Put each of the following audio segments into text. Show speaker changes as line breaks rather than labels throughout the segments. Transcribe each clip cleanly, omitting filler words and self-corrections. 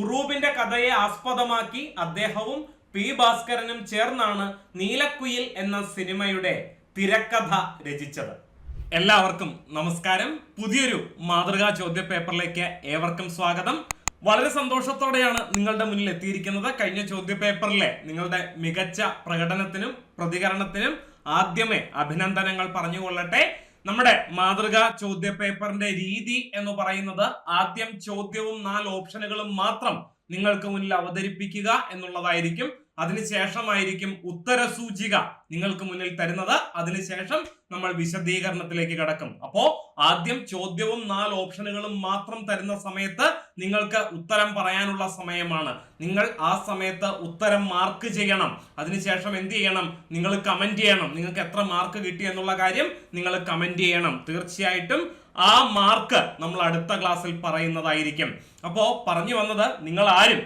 ഉറൂബിന്റെ കഥയെ ആസ്പദമാക്കി അദ്ദേഹവും പി ഭാസ്കരനും ചേർന്നാണ് നീലക്കുയിൽ എന്ന സിനിമയുടെ തിരക്കഥ രചിച്ചത്. എല്ലാവർക്കും നമസ്കാരം. പുതിയൊരു മാതൃകാ ചോദ്യ പേപ്പറിലേക്ക് ഏവർക്കും സ്വാഗതം. വളരെ സന്തോഷത്തോടെയാണ് നിങ്ങളുടെ മുന്നിൽ എത്തിയിരിക്കുന്നത്. കഴിഞ്ഞ ചോദ്യ പേപ്പറിലെ നിങ്ങളുടെ മികച്ച പ്രകടനത്തിനും പ്രതികരണത്തിനും ആദ്യമേ അഭിനന്ദനങ്ങൾ പറഞ്ഞുകൊള്ളട്ടെ. നമ്മുടെ മാതൃകാ ചോദ്യ പേപ്പറിന്റെ രീതി എന്ന് പറയുന്നത് ആദ്യം ചോദ്യവും 4 ഓപ്ഷനുകളും മാത്രം നിങ്ങൾക്ക് മുന്നിൽ അവതരിപ്പിക്കുക എന്നുള്ളതായിരിക്കും. അതിനുശേഷമായിരിക്കും ഉത്തര സൂചിക നിങ്ങൾക്ക് മുന്നിൽ തരുന്നത്. അതിനുശേഷം നമ്മൾ വിശദീകരണത്തിലേക്ക് കടക്കും. അപ്പോ ആദ്യം ചോദ്യവും 4 ഓപ്ഷനുകളും മാത്രം തരുന്ന സമയത്ത് നിങ്ങൾക്ക് ഉത്തരം പറയാനുള്ള സമയമാണ്. നിങ്ങൾ ആ സമയത്ത് ഉത്തരം മാർക്ക് ചെയ്യണം. അതിനുശേഷം എന്ത് ചെയ്യണം? നിങ്ങൾ കമന്റ് ചെയ്യണം. നിങ്ങൾക്ക് എത്ര മാർക്ക് കിട്ടി എന്നുള്ള കാര്യം നിങ്ങൾ കമന്റ് ചെയ്യണം. തീർച്ചയായിട്ടും ആ മാർക്ക് നമ്മൾ അടുത്ത ക്ലാസ്സിൽ പറയുന്നതായിരിക്കും. അപ്പോ പറഞ്ഞു വന്നത്, നിങ്ങൾ ആരും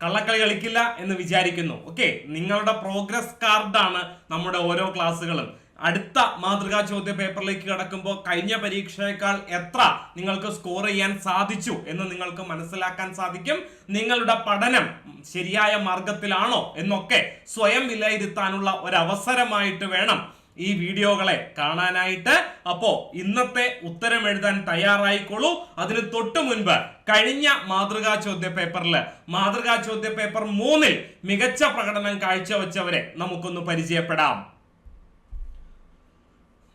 കള്ളക്കളി കളിക്കില്ല എന്ന് വിചാരിക്കുന്നു. ഓക്കെ, നിങ്ങളുടെ പ്രോഗ്രസ് കാർഡാണ് നമ്മുടെ ഓരോ ക്ലാസ്സുകളും. അടുത്ത മാതൃകാ ചോദ്യ പേപ്പറിലേക്ക് കടക്കുമ്പോൾ കഴിഞ്ഞ പരീക്ഷയേക്കാൾ എത്ര നിങ്ങൾക്ക് സ്കോർ ചെയ്യാൻ സാധിച്ചു എന്ന് നിങ്ങൾക്ക് മനസ്സിലാക്കാൻ സാധിക്കും. നിങ്ങളുടെ പഠനം ശരിയായ മാർഗത്തിലാണോ എന്നൊക്കെ സ്വയം വിലയിരുത്താനുള്ള ഒരവസരമായിട്ട് വേണം ഈ വീഡിയോകളെ കാണാനായിട്ട്. അപ്പോ ഇന്നത്തെ ഉത്തരം എഴുതാൻ തയ്യാറായിക്കോളൂ. അതിന് തൊട്ടു മുൻപ് കഴിഞ്ഞ മാതൃകാ ചോദ്യ പേപ്പറിൽ മാതൃകാ ചോദ്യ പേപ്പർ 3 മികച്ച പ്രകടനം കാഴ്ചവെച്ചവരെ നമുക്കൊന്ന് പരിചയപ്പെടാം.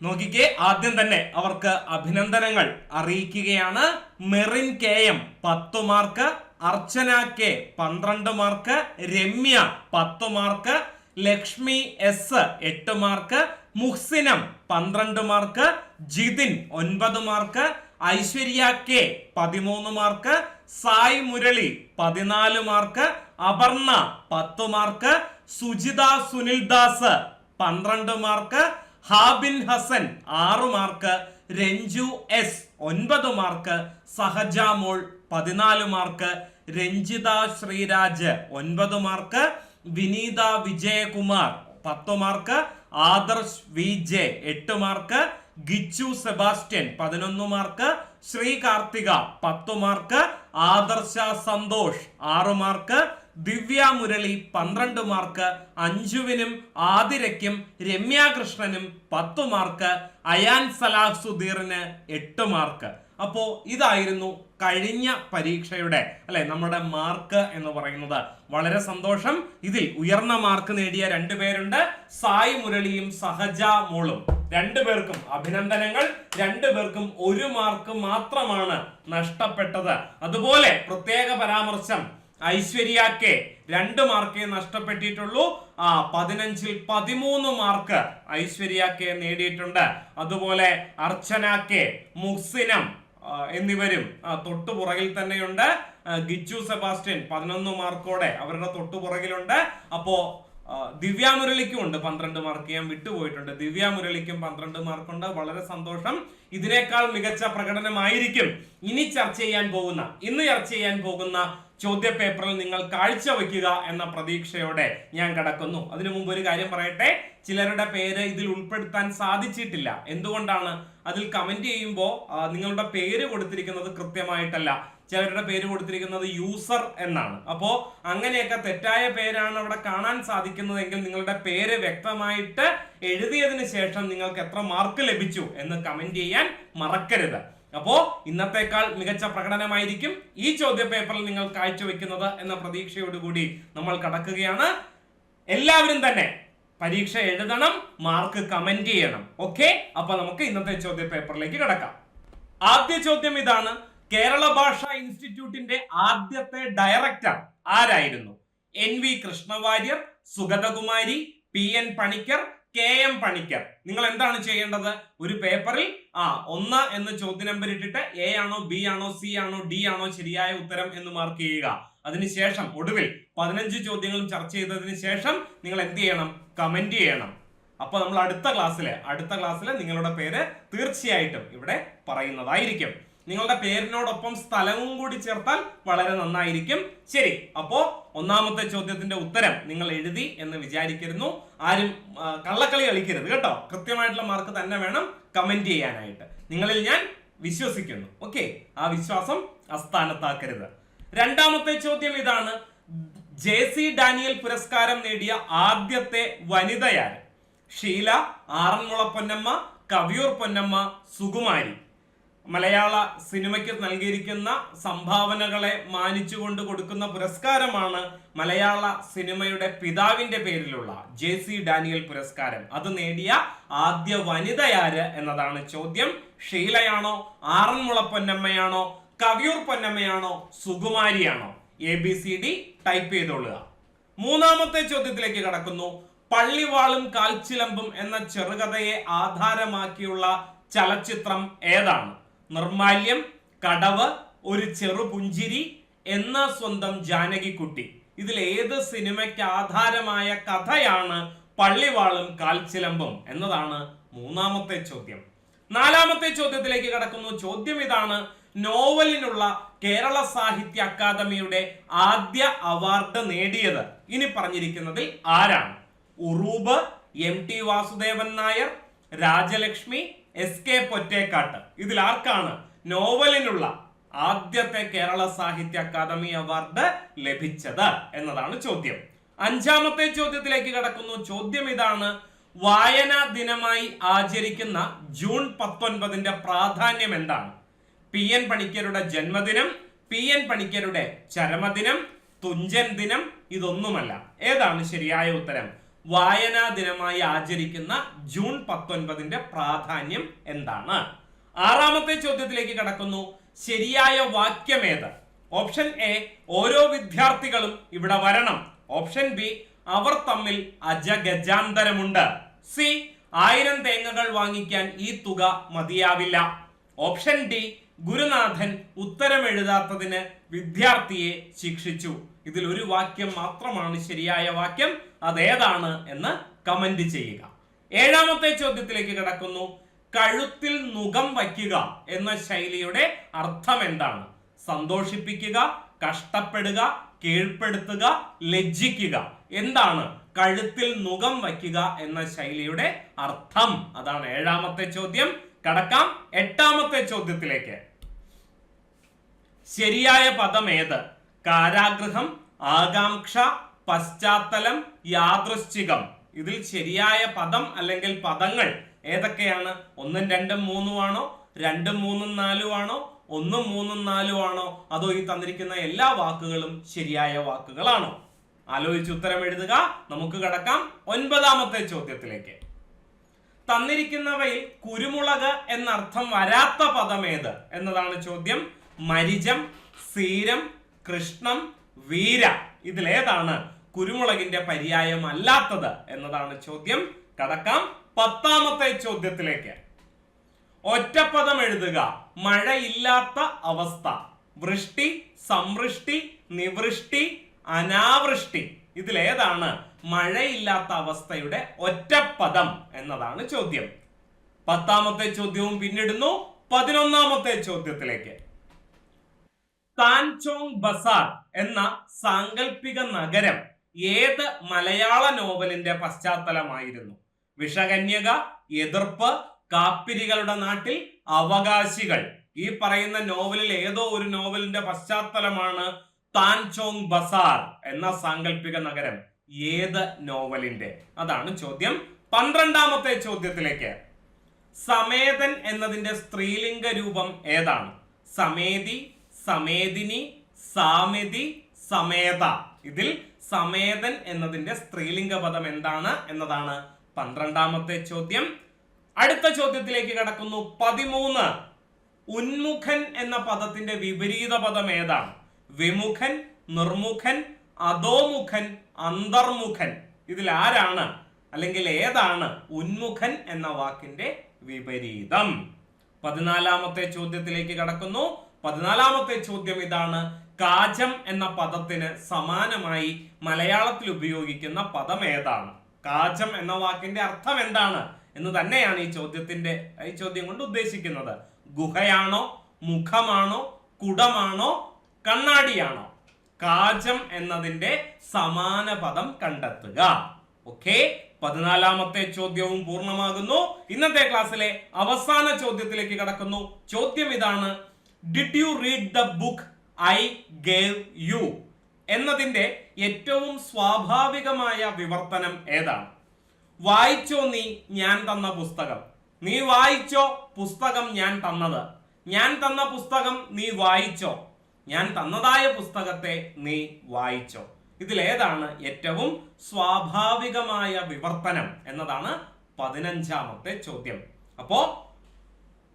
നോക്കിക്കേ, ആദ്യം തന്നെ അവർക്ക് അഭിനന്ദനങ്ങൾ അറിയിക്കുകയാണ്. Merin KM 10 mark, Archana K 12 mark, Ramya 10 mark, Lakshmi S 8 mark, Muhsinam 12 mark, Jithin 9 mark, Aishwarya K 13 mark, Sai Murali 14 mark, Aparna 10 mark, Sujitha Sunil Das 12 mark, Habin Hasan 6 mark, Ranju S 9 mark, Sahaja Mol 14 mark, Ranjitha Sreeraj 9 mark, Vineetha Vijayakumar 10 mark, Adarsh VJ 8 mark, Gichu Sebastian 11 mark, Shri Karthika 10 mark, Adarsha Santhosh 6 mark, Divya Murali 12 mark, അഞ്ജുവിനും ആതിരയ്ക്കും രമ്യാകൃഷ്ണനും 10 മാർക്ക്, അയാൻ സലാഹ് സുധീറിന് 8 മാർക്ക്. അപ്പോ ഇതായിരുന്നു കഴിഞ്ഞ പരീക്ഷയുടെ നമ്മുടെ മാർക്ക് എന്ന് പറയുന്നത്. വളരെ സന്തോഷം. ഇതിൽ ഉയർന്ന മാർക്ക് നേടിയ 2 പേരുണ്ട്, സായ് മുരളിയും സഹജ മോളും. 2 പേർക്കും അഭിനന്ദനങ്ങൾ. 2 പേർക്കും 1 മാർക്ക് മാത്രമാണ് നഷ്ടപ്പെട്ടത്. അതുപോലെ പ്രത്യേക പരാമർശം Aishwarya K 2 മാർക്കേ നഷ്ടപ്പെട്ടിട്ടുള്ളൂ. 15-ൽ 13 mark Aishwarya K നേടിയിട്ടുണ്ട്. അതുപോലെ അർച്ചന K, മുഹ്സിനം എന്നിവരും തൊട്ടുപുറകിൽ തന്നെയുണ്ട്. ഗിച്ചു സെബാസ്റ്റ്യൻ 11 മാർക്കോടെ അവരുടെ തൊട്ടുപുറകിലുണ്ട്. അപ്പോ ദിവ്യ മുരളിക്കും ഉണ്ട് 12 മാർക്ക്. ഞാൻ വിട്ടുപോയിട്ടുണ്ട്. ദിവ്യ മുരളിക്കും 12 മാർക്കുണ്ട്. വളരെ സന്തോഷം. ഇതിനേക്കാൾ മികച്ച പ്രകടനമായിരിക്കും ഇന്ന് ചർച്ച ചെയ്യാൻ പോകുന്ന ചോദ്യ പേപ്പറിൽ നിങ്ങൾ കാഴ്ചവെക്കുക എന്ന പ്രതീക്ഷയോടെ ഞാൻ കടക്കുന്നു. അതിനു മുമ്പ് ഒരു കാര്യം പറയട്ടെ. ചിലരുടെ പേര് ഇതിൽ ഉൾപ്പെടുത്താൻ സാധിച്ചിട്ടില്ല. എന്തുകൊണ്ടാണ്? അതിൽ കമന്റ് ചെയ്യുമ്പോൾ നിങ്ങളുടെ പേര് കൊടുത്തിരിക്കുന്നത് കൃത്യമായിട്ടല്ല. ചിലരുടെ പേര് കൊടുത്തിരിക്കുന്നത് യൂസർ എന്നാണ്. അപ്പോ അങ്ങനെയൊക്കെ തെറ്റായ പേരാണ് അവിടെ കാണാൻ സാധിക്കുന്നതെങ്കിൽ നിങ്ങളുടെ പേര് വ്യക്തമായിട്ട് എഴുതിയതിനു ശേഷം നിങ്ങൾക്ക് എത്ര മാർക്ക് ലഭിച്ചു എന്ന് കമന്റ് ചെയ്യാൻ മറക്കരുത്. അപ്പോ ഇന്നത്തേക്കാൾ മികച്ച പ്രകടനമായിരിക്കും ഈ ചോദ്യ പേപ്പറിൽ നിങ്ങൾ കാഴ്ചവെക്കുന്നത് എന്ന പ്രതീക്ഷയോടുകൂടി നമ്മൾ കടക്കുകയാണ്. എല്ലാവരും തന്നെ പരീക്ഷ എഴുതണം, മാർക്ക് കമന്റ് ചെയ്യണം. ഓക്കെ, അപ്പൊ നമുക്ക് ഇന്നത്തെ ചോദ്യ പേപ്പറിലേക്ക് കടക്കാം. ആദ്യ ചോദ്യം ഇതാണ്. കേരള ഭാഷാ ഇൻസ്റ്റിറ്റ്യൂട്ടിന്റെ ആദ്യത്തെ ഡയറക്ടർ ആരായിരുന്നു? NV Krishna Warrier, Sugathakumari, PN Panicker, KM Panicker. നിങ്ങൾ എന്താണ് ചെയ്യേണ്ടത്? ഒരു പേപ്പറിൽ 1 എന്ന് ചോദ്യ നമ്പർ ഇട്ടിട്ട് A ആണോ B ആണോ C ആണോ D ആണോ ശരിയായ ഉത്തരം എന്ന് മാർക്ക് ചെയ്യുക. അതിനുശേഷം ഒടുവിൽ 15 ചോദ്യങ്ങളും ചർച്ച ചെയ്തതിന് ശേഷം നിങ്ങൾ എന്ത് ചെയ്യണം? കമന്റ് ചെയ്യണം. അപ്പൊ നമ്മൾ അടുത്ത ക്ലാസ്സിൽ നിങ്ങളുടെ പേര് തീർച്ചയായിട്ടും ഇവിടെ പറയുന്നതായിരിക്കും. നിങ്ങളുടെ പേരിനോടൊപ്പം സ്ഥലവും കൂടി ചേർത്താൽ വളരെ നന്നായിരിക്കും. ശരി, അപ്പോ ഒന്നാമത്തെ ചോദ്യത്തിന്റെ ഉത്തരം നിങ്ങൾ എഴുതി എന്ന് വിചാരിക്കുന്നു. ആരും കള്ളക്കളി കളിക്കരുത് കേട്ടോ. കൃത്യമായിട്ടുള്ള മാർക്ക് തന്നെ വേണം കമന്റ് ചെയ്യാനായിട്ട്. നിങ്ങളിൽ ഞാൻ വിശ്വസിക്കുന്നു. ഓക്കെ, ആ വിശ്വാസം അസ്ഥാനത്താക്കരുത്. രണ്ടാമത്തെ ചോദ്യം ഇതാണ്, JC ഡാനിയൽ പുരസ്കാരം നേടിയ ആദ്യത്തെ വനിതയാര്? ഷീല, ആറന്മുള പൊന്നമ്മ, കവിയൂർ പൊന്നമ്മ, സുകുമാരി. മലയാള സിനിമയ്ക്ക് നൽകിയിരിക്കുന്ന സംഭാവനകളെ മാനിച്ചുകൊണ്ട് കൊടുക്കുന്ന പുരസ്കാരമാണ് മലയാള സിനിമയുടെ പിതാവിന്റെ പേരിലുള്ള JC ഡാനിയൽ പുരസ്കാരം. അത് നേടിയ ആദ്യ വനിതയാര് എന്നതാണ് ചോദ്യം. ഷീലയാണോ, ആറന്മുള പൊന്നമ്മയാണോ, കവിയൂർ പൊന്നമ്മയാണോ, സുകുമാരിയാണോ? ABCD ടൈപ്പ് ചെയ്തോളുക. മൂന്നാമത്തെ ചോദ്യത്തിലേക്ക് കടക്കുന്നു. പള്ളിവാളും കാൽച്ചിലമ്പും എന്ന ചെറുകഥയെ ആധാരമാക്കിയുള്ള ചലച്ചിത്രം ഏതാണ്? നിർമാല്യം, കടവ്, ഒരു ചെറുപുഞ്ചിരി, എന്ന സ്വന്തം ജാനകിക്കുട്ടി. ഇതിൽ ഏത് സിനിമയ്ക്ക് ആധാരമായ കഥയാണ് പള്ളിവാളും കാൽച്ചിലമ്പും എന്നതാണ് മൂന്നാമത്തെ ചോദ്യം. നാലാമത്തെ ചോദ്യത്തിലേക്ക് കടക്കുന്നു. ചോദ്യം ഇതാണ്, നോവലിനുള്ള കേരള സാഹിത്യ അക്കാദമിയുടെ ആദ്യ അവാർഡ് നേടിയത് ഇനി പറഞ്ഞിരിക്കുന്നതിൽ ആരാണ്? Uroob, MT Vasudevan Nair, Rajalakshmi, SK Pottekkatt. ഇതിൽ ആർക്കാണ് നോവലിനുള്ള ആദ്യത്തെ കേരള സാഹിത്യ അക്കാദമി അവാർഡ് ലഭിച്ചത് എന്നതാണ് ചോദ്യം. അഞ്ചാമത്തെ ചോദ്യത്തിലേക്ക് കടക്കുന്നു. ചോദ്യം ഇതാണ്, വായനാ ദിനമായി ആചരിക്കുന്ന ജൂൺ 19 പ്രാധാന്യം എന്താണ്? PN പണിക്കരുടെ ജന്മദിനം, PN പണിക്കരുടെ ചരമദിനം, തുഞ്ചൻ ദിനം, ഇതൊന്നുമല്ല. ഏതാണ് ശരിയായ ഉത്തരം? വായനാ ദിനമായി ആചരിക്കുന്ന ജൂൺ 19 പ്രാധാന്യം എന്താണ്? ആറാമത്തെ ചോദ്യത്തിലേക്ക് കടക്കുന്നു. ശരിയായ വാക്യം ഏത്? ഓപ്ഷൻ A, ഓരോ വിദ്യാർത്ഥികളും ഇവിടെ വരണം. ഓപ്ഷൻ B, അവർ തമ്മിൽ അജഗജാന്തരമുണ്ട്. C, 1000 തേങ്ങകൾ വാങ്ങിക്കാൻ ഈ തുക മതിയാവില്ല. ഓപ്ഷൻ D, ഗുരുനാഥൻ ഉത്തരം എഴുതാത്തതിന് വിദ്യാർത്ഥിയെ ശിക്ഷിച്ചു. ഇതിൽ ഒരു വാക്യം മാത്രമാണ് ശരിയായ വാക്യം. അതേതാണ് എന്ന് കമന്റ് ചെയ്യുക. ഏഴാമത്തെ ചോദ്യത്തിലേക്ക് കടക്കുന്നു. കഴുത്തിൽ നുകം വയ്ക്കുക എന്ന ശൈലിയുടെ അർത്ഥം എന്താണ്? സന്തോഷിപ്പിക്കുക, കഷ്ടപ്പെടുക, കീഴ്പ്പെടുത്തുക, ലജ്ജിക്കുക. എന്താണ് കഴുത്തിൽ നുകം വയ്ക്കുക എന്ന ശൈലിയുടെ അർത്ഥം? അതാണ് ഏഴാമത്തെ ചോദ്യം. കടക്കാം എട്ടാമത്തെ ചോദ്യത്തിലേക്ക്. ശരിയായ പദം ഏത്? കാരാഗൃഹം, ആകാംക്ഷ, പശ്ചാത്തലം, യാദൃശ്ചികം. ഇതിൽ ശരിയായ പദം അല്ലെങ്കിൽ പദങ്ങൾ ഏതൊക്കെയാണ്? 1, 2, 3 ആണോ? 2, 3, 4 ആണോ? 1, 3, 4 ആണോ? അതോ ഈ തന്നിരിക്കുന്ന എല്ലാ വാക്കുകളും ശരിയായ വാക്കുകളാണോ? ആലോചിച്ച് ഉത്തരം എഴുതുക. നമുക്ക് കടക്കാം ഒൻപതാമത്തെ ചോദ്യത്തിലേക്ക്. തന്നിരിക്കുന്നവയിൽ കുരുമുളക് എന്നർത്ഥം വരാത്ത പദം ഏത് എന്നതാണ് ചോദ്യം. മരിജം, സീരം, കൃഷ്ണം, വീര. ഇതിലേതാണ് കുരുമുളകിന്റെ പര്യായം അല്ലാത്തത് എന്നതാണ് ചോദ്യം. കടക്കാം പത്താമത്തെ ചോദ്യത്തിലേക്ക്. ഒറ്റപ്പദം എഴുതുക. മഴയില്ലാത്ത അവസ്ഥ. വൃഷ്ടി, സംവൃഷ്ടി, നിവൃഷ്ടി, അനാവൃഷ്ടി. ഇതിലേതാണ് മഴയില്ലാത്ത അവസ്ഥയുടെ ഒറ്റപ്പദം എന്നതാണ് ചോദ്യം. പത്താമത്തെ ചോദ്യവും പിന്നിടുന്നു 11ാമത്തെ ചോദ്യത്തിലേക്ക്. താൻചോങ് ബസാർ എന്ന സാങ്കല്പിക നഗരം ഏത് മലയാള നോവലിന്റെ പശ്ചാത്തലമായിരുന്നു? വിഷകന്യക, എതിർപ്പ്, കാപ്പിരികളുടെ നാട്ടിൽ, അവകാശികൾ. ഈ പറയുന്ന നോവലിൽ ഏതോ ഒരു നോവലിന്റെ പശ്ചാത്തലമാണ് താൻചോങ് ബസാർ എന്ന സാങ്കല്പിക നഗരം. ഏത് നോവലിന്റെ? അതാണ് ചോദ്യം. 12ാമത്തെ ചോദ്യത്തിലേക്ക്. സമേതൻ എന്നതിന്റെ സ്ത്രീലിംഗ രൂപം ഏതാണ്? സമേതി, സമേദിനി, സാമെതി, സമേത. ഇതിൽ സമേതൻ എന്നതിന്റെ സ്ത്രീലിംഗ പദം എന്താണ് എന്നതാണ് 12ാമത്തെ ചോദ്യം. അടുത്ത ചോദ്യത്തിലേക്ക് കടക്കുന്നു. 13. ഉന്മുഖൻ എന്ന പദത്തിന്റെ വിപരീത പദം ഏതാണ്? വിമുഖൻ, നിർമുഖൻ, അധോമുഖൻ, അന്തർമുഖൻ. ഇതിൽ ആരാണ് അല്ലെങ്കിൽ ഏതാണ് ഉന്മുഖൻ എന്ന വാക്കിന്റെ വിപരീതം? 14ാമത്തെ ചോദ്യത്തിലേക്ക് കടക്കുന്നു. 14ാമത്തെ ചോദ്യം ഇതാണ്. കാജം എന്ന പദത്തിന് സമാനമായി മലയാളത്തിൽ ഉപയോഗിക്കുന്ന പദം ഏതാണ്? കാജം എന്ന വാക്കിന്റെ അർത്ഥം എന്താണ് എന്ന് തന്നെയാണ് ഈ ചോദ്യം കൊണ്ട് ഉദ്ദേശിക്കുന്നത്. ഗുഹയാണോ, മുഖമാണോ, കുടമാണോ, കണ്ണാടിയാണോ? കാജം എന്നതിന്റെ സമാന പദം കണ്ടെത്തുക. ഓക്കെ, 14ാമത്തെ ചോദ്യവും പൂർണ്ണമാകുന്നു. ഇന്നത്തെ ക്ലാസ്സിലെ അവസാന ചോദ്യത്തിലേക്ക് കടക്കുന്നു. ചോദ്യം ഇതാണ്. Did you read the book I gave you എന്നതിന്റെ ഏറ്റവും സ്വാഭാവികമായ വിവർത്തനം ഏതാണ്? വായിച്ചോ നീ ഞാൻ തന്ന പുസ്തകം. നീ വായിച്ചോ പുസ്തകം ഞാൻ തന്നത്. ഞാൻ തന്ന പുസ്തകം നീ വായിച്ചോ. ഞാൻ തന്നതായ പുസ്തകത്തെ നീ വായിച്ചോ. ഇതിലേതാണ് ഏറ്റവും സ്വാഭാവികമായ വിവർത്തനം എന്നതാണ് 15ാമത്തെ ചോദ്യം. അപ്പോ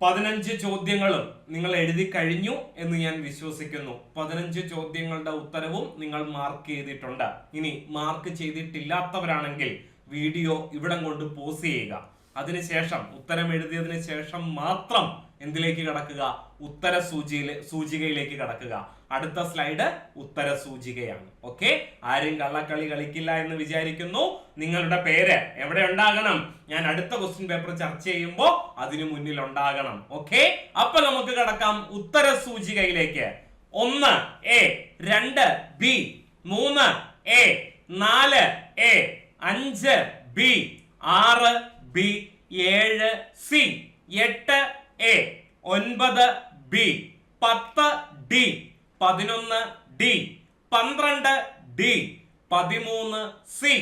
15 ചോദ്യങ്ങളും നിങ്ങൾ എഴുതി കഴിഞ്ഞു എന്ന് ഞാൻ വിശ്വസിക്കുന്നു. 15 ചോദ്യങ്ങളുടെ ഉത്തരവും നിങ്ങൾ മാർക്ക് ചെയ്തിട്ടുണ്ട്. ഇനി മാർക്ക് ചെയ്തിട്ടില്ലാത്തവരാണെങ്കിൽ വീഡിയോ ഇവിടം കൊണ്ട് പോസ് ചെയ്യുക. അതിനുശേഷം ഉത്തരം എഴുതിയതിനു ശേഷം മാത്രം എന്തിലേക്ക് കടക്കുക? ഉത്തര സൂചികയിലേക്ക് കടക്കുക. അടുത്ത സ്ലൈഡ് ഉത്തര സൂചികയാണ്. ഓക്കെ, ആരും കള്ളക്കളി കളിക്കില്ല എന്ന് വിചാരിക്കുന്നു. നിങ്ങളുടെ പേര് എവിടെ ഉണ്ടാകണം? ഞാൻ അടുത്ത ക്വസ്റ്റ്യൻ പേപ്പർ ചർച്ച ചെയ്യുമ്പോൾ അതിനു മുന്നിൽ ഉണ്ടാകണം. ഓക്കെ, അപ്പൊ നമുക്ക് കടക്കാം ഉത്തര സൂചികയിലേക്ക്. 1 A, 2 B, 3 A, 4 A, 5 B, 6 B, 7 C, 8 A, 9 B, 10 D, 11 D, 12 D, 13 C,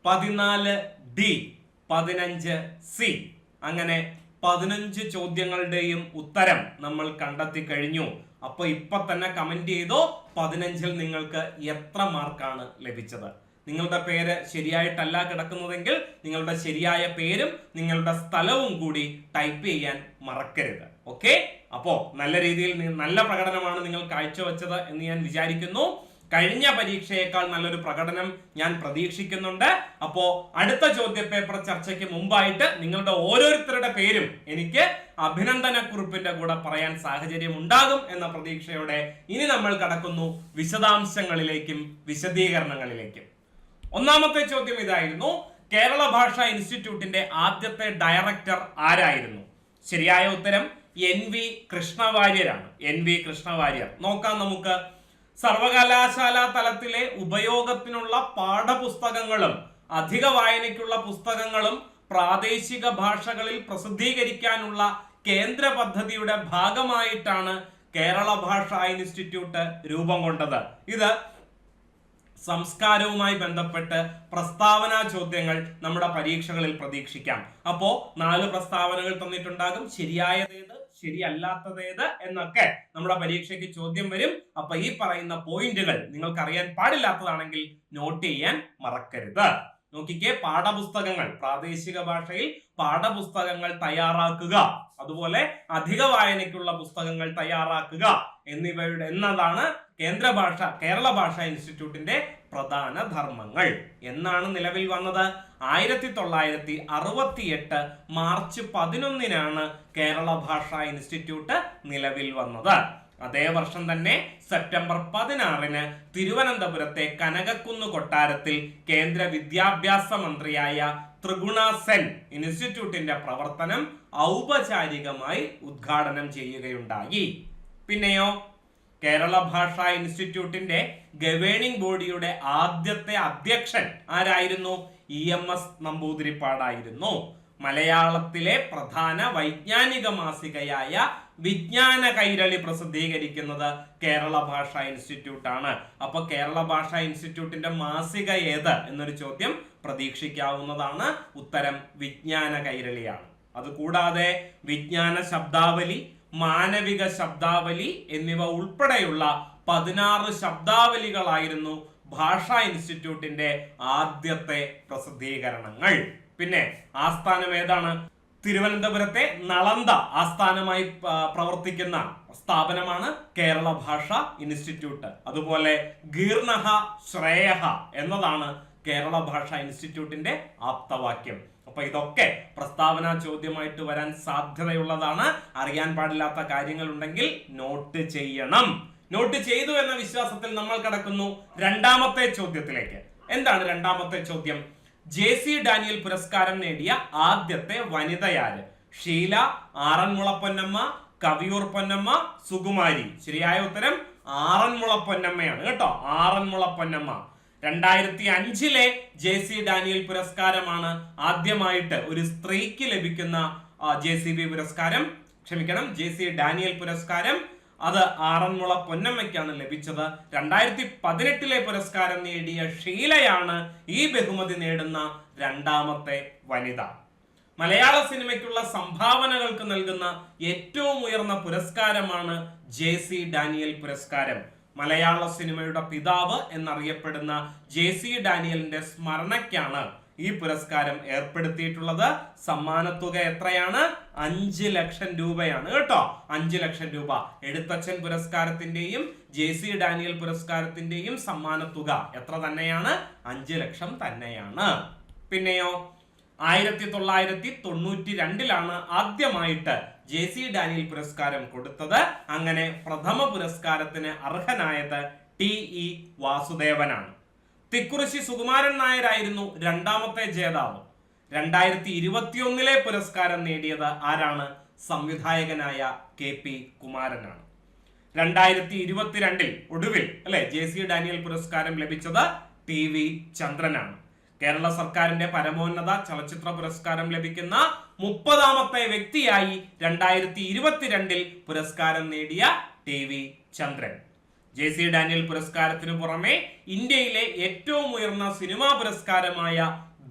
14 D, 15 C. അങ്ങനെ 15 ചോദ്യങ്ങളുടെയും ഉത്തരം നമ്മൾ കണ്ടെത്തി കഴിഞ്ഞു. അപ്പൊ ഇപ്പൊ തന്നെ കമന്റ് ചെയ്തോ 15ൽ നിങ്ങൾക്ക് എത്ര മാർക്കാണ് ലഭിച്ചത്. നിങ്ങളുടെ പേര് ശരിയായിട്ടല്ല കിടക്കുന്നതെങ്കിൽ നിങ്ങളുടെ ശരിയായ പേരും നിങ്ങളുടെ സ്ഥലവും കൂടി ടൈപ്പ് ചെയ്യാൻ മറക്കരുത്. ഓക്കെ, അപ്പോ നല്ല രീതിയിൽ നല്ല പ്രകടനമാണ് നിങ്ങൾ കാഴ്ചവെച്ചത് എന്ന് ഞാൻ വിചാരിക്കുന്നു. കഴിഞ്ഞ പരീക്ഷയേക്കാൾ നല്ലൊരു പ്രകടനം ഞാൻ പ്രതീക്ഷിക്കുന്നുണ്ട്. അപ്പോ അടുത്ത ചോദ്യ പേപ്പർ ചർച്ചയ്ക്ക് മുമ്പായിട്ട് നിങ്ങളുടെ ഓരോരുത്തരുടെ പേരും എനിക്ക് അഭിനന്ദനക്കുറിപ്പിന്റെ കൂടെ പറയാൻ സാഹചര്യം ഉണ്ടാകും എന്ന പ്രതീക്ഷയോടെ ഇനി നമ്മൾ കടക്കുന്നു വിശദാംശങ്ങളിലേക്കും വിശദീകരണങ്ങളിലേക്കും. ഒന്നാമത്തെ ചോദ്യം ഇതായിരുന്നു: കേരള ഭാഷാ ഇൻസ്റ്റിറ്റ്യൂട്ടിന്റെ ആദ്യത്തെ ഡയറക്ടർ ആരായിരുന്നു? ശരിയായ ഉത്തരം NV കൃഷ്ണവാര്യരാണ്. NV കൃഷ്ണവാര്യർ. നോക്കാം നമുക്ക്. സർവകലാശാല തലത്തിലെ ഉപയോഗത്തിനുള്ള പാഠപുസ്തകങ്ങളും അധിക വായനയ്ക്കുള്ള പുസ്തകങ്ങളും പ്രാദേശിക ഭാഷകളിൽ പ്രസിദ്ധീകരിക്കാനുള്ള കേന്ദ്ര പദ്ധതിയുടെ ഭാഗമായിട്ടാണ് കേരള ഭാഷാ ഇൻസ്റ്റിറ്റ്യൂട്ട് രൂപം കൊണ്ടത്. ഇത് സംസ്കാരവുമായി ബന്ധപ്പെട്ട് പ്രസ്താവനാ ചോദ്യങ്ങൾ നമ്മുടെ പരീക്ഷകളിൽ പ്രതീക്ഷിക്കാം. അപ്പോ 4 പ്രസ്താവനകൾ തന്നിട്ടുണ്ടാകും. ശരിയായതേത്, ശരിയല്ലാത്തതേത് എന്നൊക്കെ നമ്മുടെ പരീക്ഷയ്ക്ക് ചോദ്യം വരും. അപ്പൊ ഈ പറയുന്ന പോയിന്റുകൾ നിങ്ങൾക്ക് അറിയാൻ പാടില്ലാത്തതാണെങ്കിൽ നോട്ട് ചെയ്യാൻ മറക്കരുത്. നോക്കിക്കേ, പാഠപുസ്തകങ്ങൾ, പ്രാദേശിക ഭാഷയിൽ പാഠപുസ്തകങ്ങൾ തയ്യാറാക്കുക, അതുപോലെ അധിക വായനയ്ക്കുള്ള പുസ്തകങ്ങൾ തയ്യാറാക്കുക എന്നതാണ് കേരള ഭാഷാ ഇൻസ്റ്റിറ്റ്യൂട്ടിന്റെ പ്രധാന ധർമ്മങ്ങൾ. എന്നാണ് നിലവിൽ വന്നത്? 1968 മാർച്ച് 11 കേരള ഭാഷാ ഇൻസ്റ്റിറ്റ്യൂട്ട് നിലവിൽ വന്നത്. അതേ വർഷം തന്നെ സെപ്റ്റംബർ 16 തിരുവനന്തപുരത്തെ കനകക്കുന്ന് കൊട്ടാരത്തിൽ കേന്ദ്ര വിദ്യാഭ്യാസ മന്ത്രിയായ ത്രിഗുണ സെൻ ഇൻസ്റ്റിറ്റ്യൂട്ടിന്റെ പ്രവർത്തനം ഔപചാരികമായി ഉദ്ഘാടനം ചെയ്യുകയുണ്ടായി. പിന്നെയോ കേരള ഭാഷാ ഇൻസ്റ്റിറ്റ്യൂട്ടിന്റെ ഗവേണിംഗ് ബോഡിയുടെ ആദ്യത്തെ അധ്യക്ഷൻ ആരായിരുന്നു? EMS നമ്പൂതിരിപ്പാടായിരുന്നു. മലയാളത്തിലെ പ്രധാന വൈജ്ഞാനിക മാസികയായ വിജ്ഞാന കൈരളി പ്രസിദ്ധീകരിക്കുന്നത് കേരള ഭാഷാ ഇൻസ്റ്റിറ്റ്യൂട്ട് ആണ്. അപ്പൊ കേരള ഭാഷാ ഇൻസ്റ്റിറ്റ്യൂട്ടിന്റെ മാസിക ഏത് എന്നൊരു ചോദ്യം പ്രതീക്ഷിക്കാവുന്നതാണ്. ഉത്തരം വിജ്ഞാന കൈരളിയാണ്. അതുകൂടാതെ വിജ്ഞാന ശബ്ദാവലി, മാനവിക ശബ്ദാവലി എന്നിവ ഉൾപ്പെടെയുള്ള 16 ശബ്ദാവലികളായിരുന്നു ഭാഷാ ഇൻസ്റ്റിറ്റ്യൂട്ടിന്റെ ആദ്യത്തെ പ്രസിദ്ധീകരണങ്ങൾ. പിന്നെ ആസ്ഥാനം ഏതാണ്? തിരുവനന്തപുരത്തെ നളന്ദ ആസ്ഥാനമായി പ്രവർത്തിക്കുന്ന സ്ഥാപനമാണ് കേരള ഭാഷാ ഇൻസ്റ്റിറ്റ്യൂട്ട്. അതുപോലെ ഗീർണഹ ശ്രേയഹ എന്നതാണ് കേരള ഭാഷാ ഇൻസ്റ്റിറ്റ്യൂട്ടിന്റെ ആപ്തവാക്യം. അപ്പൊ ഇതൊക്കെ പ്രസ്താവനാ ചോദ്യമായിട്ട് വരാൻ സാധ്യതയുള്ളതാണ്. അറിയാൻ പാടില്ലാത്ത കാര്യങ്ങൾ ഉണ്ടെങ്കിൽ നോട്ട് ചെയ്യണം. നോട്ട് ചെയ്തു എന്ന വിശ്വാസത്തിൽ നമ്മൾ കടക്കുന്നു രണ്ടാമത്തെ ചോദ്യത്തിലേക്ക്. എന്താണ് രണ്ടാമത്തെ ചോദ്യം? JC ഡാനിയൽ പുരസ്കാരം നേടിയ ആദ്യത്തെ വനിതയാര്? ഷീല, ആറന്മുള പൊന്നമ്മ, കവിയൂർ പൊന്നമ്മ, സുകുമാരി. ശരിയായ ഉത്തരം ആറന്മുള പൊന്നമ്മയാണ് കേട്ടോ. ആറന്മുള പൊന്നമ്മ. 2005 JC ഡാനിയൽ പുരസ്കാരമാണ് ആദ്യമായിട്ട് ഒരു സ്ത്രീക്ക് ലഭിക്കുന്ന JC ഡാനിയൽ പുരസ്കാരം. അത് ആറന്മുള പൊന്നമ്മയ്ക്കാണ് ലഭിച്ചത്. 2018 പുരസ്കാരം നേടിയ ഷീലയാണ് ഈ ബഹുമതി നേടുന്ന രണ്ടാമത്തെ വനിത. മലയാള സിനിമയ്ക്കുള്ള സംഭാവനകൾക്ക് നൽകുന്ന ഏറ്റവും ഉയർന്ന പുരസ്കാരമാണ് JC ഡാനിയൽ പുരസ്കാരം. മലയാള സിനിമയുടെ പിതാവ് എന്നറിയപ്പെടുന്ന JC ഡാനിയലിന്റെ സ്മരണയ്ക്കാണ് ഈ പുരസ്കാരം ഏർപ്പെടുത്തിയിട്ടുള്ളത്. സമ്മാനത്തുക എത്രയാണ്? 5 ലക്ഷം രൂപയാണ് കേട്ടോ. 5 ലക്ഷം രൂപ. എഴുത്തച്ഛൻ പുരസ്കാരത്തിന്റെയും JC ഡാനിയൽ പുരസ്കാരത്തിന്റെയും സമ്മാനത്തുക എത്ര തന്നെയാണ്? 5 ലക്ഷം തന്നെയാണ്. പിന്നെയോ 1992 ആദ്യമായിട്ട് JC ഡാനിയൽ പുരസ്കാരം കൊടുത്തത്. അങ്ങനെ പ്രഥമ പുരസ്കാരത്തിന് അർഹനായത് TE വാസുദേവനാണ്. തിക്കുറിശി സുകുമാരൻ നായരായിരുന്നു രണ്ടാമത്തെ ജേതാവ്. 2021 പുരസ്കാരം നേടിയത് ആരാണ്? സംവിധായകനായ KP കുമാരനാണ്. 2022 ഒടുവിൽ JC ഡാനിയൽ പുരസ്കാരം ലഭിച്ചത് TV ചന്ദ്രനാണ്. കേരള സർക്കാരിന്റെ പരമോന്നത ചലച്ചിത്ര പുരസ്കാരം ലഭിക്കുന്ന 30ാമത്തെ വ്യക്തിയായി 2022 പുരസ്കാരം നേടിയ TV ചന്ദ്രൻ. JC ഡാനിയൽ പുരസ്കാരത്തിനു പുറമെ ഇന്ത്യയിലെ ഏറ്റവും ഉയർന്ന സിനിമാ പുരസ്കാരമായ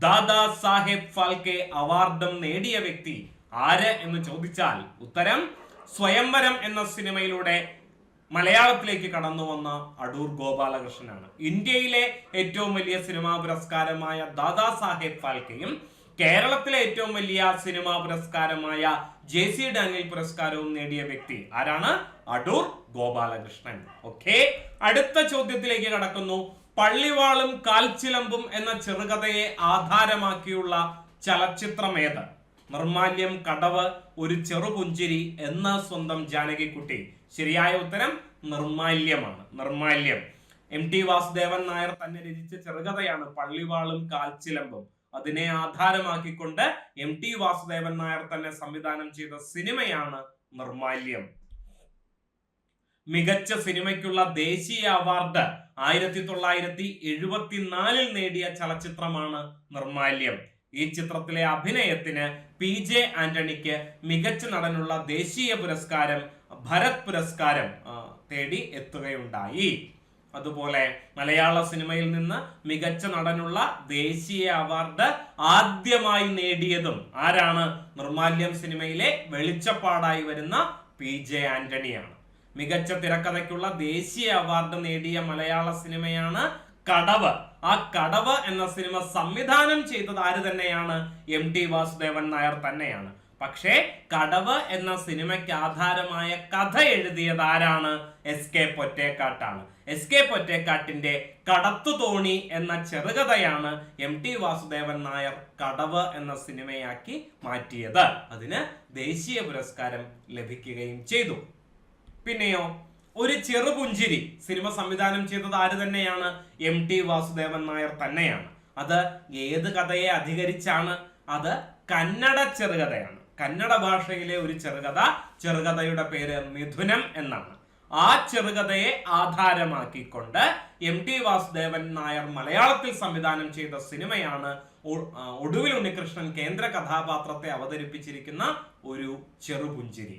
ദാദാ സാഹേബ് ഫാൽക്കെ അവാർഡും നേടിയ വ്യക്തി ആര് എന്ന് ചോദിച്ചാൽ ഉത്തരം സ്വയംവരം എന്ന സിനിമയിലൂടെ മലയാളത്തിലേക്ക് കടന്നു വന്ന അടൂർ ഗോപാലകൃഷ്ണനാണ്. ഇന്ത്യയിലെ ഏറ്റവും വലിയ സിനിമാ പുരസ്കാരമായ ദാദാ സാഹേബ് ഫാൽക്കെയും കേരളത്തിലെ ഏറ്റവും വലിയ സിനിമാ പുരസ്കാരമായ JC ഡാനിയൽ പുരസ്കാരവും നേടിയ വ്യക്തി ആരാണ്? അടൂർ ഗോപാലകൃഷ്ണൻ. ഓക്കെ, അടുത്ത ചോദ്യത്തിലേക്ക് കടക്കുന്നു. പള്ളിവാളും കാൽച്ചിലമ്പും എന്ന ചെറുകഥയെ ആധാരമാക്കിയുള്ള ചലച്ചിത്രമേത്? നിർമാല്യം, കടവ്, ഒരു ചെറുപുഞ്ചിരി എന്ന സ്വന്തം ജാനകിക്കുട്ടി. ശരിയായ ഉത്തരം നിർമാല്യമാണ്. നിർമാല്യം. MT വാസുദേവൻ നായർ തന്നെ രചിച്ച ചെറുകഥയാണ് പള്ളിവാളും കാൽച്ചിലമ്പും. അതിനെ ആധാരമാക്കിക്കൊണ്ട് MT വാസുദേവൻ നായർ തന്നെ സംവിധാനം ചെയ്ത സിനിമയാണ് നിർമാല്യം. മികച്ച സിനിമയ്ക്കുള്ള ദേശീയ അവാർഡ് 1974 നേടിയ ചലച്ചിത്രമാണ് നിർമാല്യം. ഈ ചിത്രത്തിലെ അഭിനയത്തിന് PJ ആന്റണിക്ക് മികച്ച നടനുള്ള ദേശീയ പുരസ്കാരം ഭരത് പുരസ്കാരം തേടി എത്തുകയുണ്ടായി. അതുപോലെ മലയാള സിനിമയിൽ നിന്ന് മികച്ച നടനുള്ള ദേശീയ അവാർഡ് ആദ്യമായി നേടിയതും ആരാണ്? നിർമാല്യം സിനിമയിലെ വെളിച്ചപ്പാടായി വരുന്ന PJ ആന്റണിയാണ്. മികച്ച തിരക്കഥയ്ക്കുള്ള ദേശീയ അവാർഡ് നേടിയ മലയാള സിനിമയാണ് കടവ്. ആ കടവ് എന്ന സിനിമ സംവിധാനം ചെയ്തത് ആര് തന്നെയാണ്? MT വാസുദേവൻ നായർ തന്നെയാണ്. പക്ഷേ കടവ് എന്ന സിനിമയ്ക്ക് ആധാരമായ കഥ എഴുതിയത് ആരാണ്? SK പൊറ്റേക്കാട്ടാണ്. SK പൊറ്റേക്കാട്ടിന്റെ കടത്തുതോണി എന്ന ചെറുകഥയാണ് MT വാസുദേവൻ നായർ കടവ് എന്ന സിനിമയാക്കി മാറ്റിയത്. അതിന് ദേശീയ പുരസ്കാരം ലഭിക്കുകയും ചെയ്തു. പിന്നെയോ ഒരു ചെറുപുഞ്ചിരി സിനിമ സംവിധാനം ചെയ്തത് ആര് തന്നെയാണ്? MT വാസുദേവൻ നായർ തന്നെയാണ്. അത് ഏത് കഥയെ അധികരിച്ചാണ്? അത് കന്നഡ ചെറുകഥയാണ്. കന്നഡ ഭാഷയിലെ ഒരു ചെറുകഥ. ചെറുകഥയുടെ പേര് മിഥുനം എന്നാണ്. ആ ചെറുകഥയെ ആധാരമാക്കിക്കൊണ്ട് MT വാസുദേവൻ നായർ മലയാളത്തിൽ സംവിധാനം ചെയ്ത സിനിമയാണ് ഒടുവിൽ ഉണ്ണികൃഷ്ണൻ കേന്ദ്ര കഥാപാത്രത്തെ അവതരിപ്പിച്ചിരിക്കുന്ന ഒരു ചെറുപുഞ്ചിരി.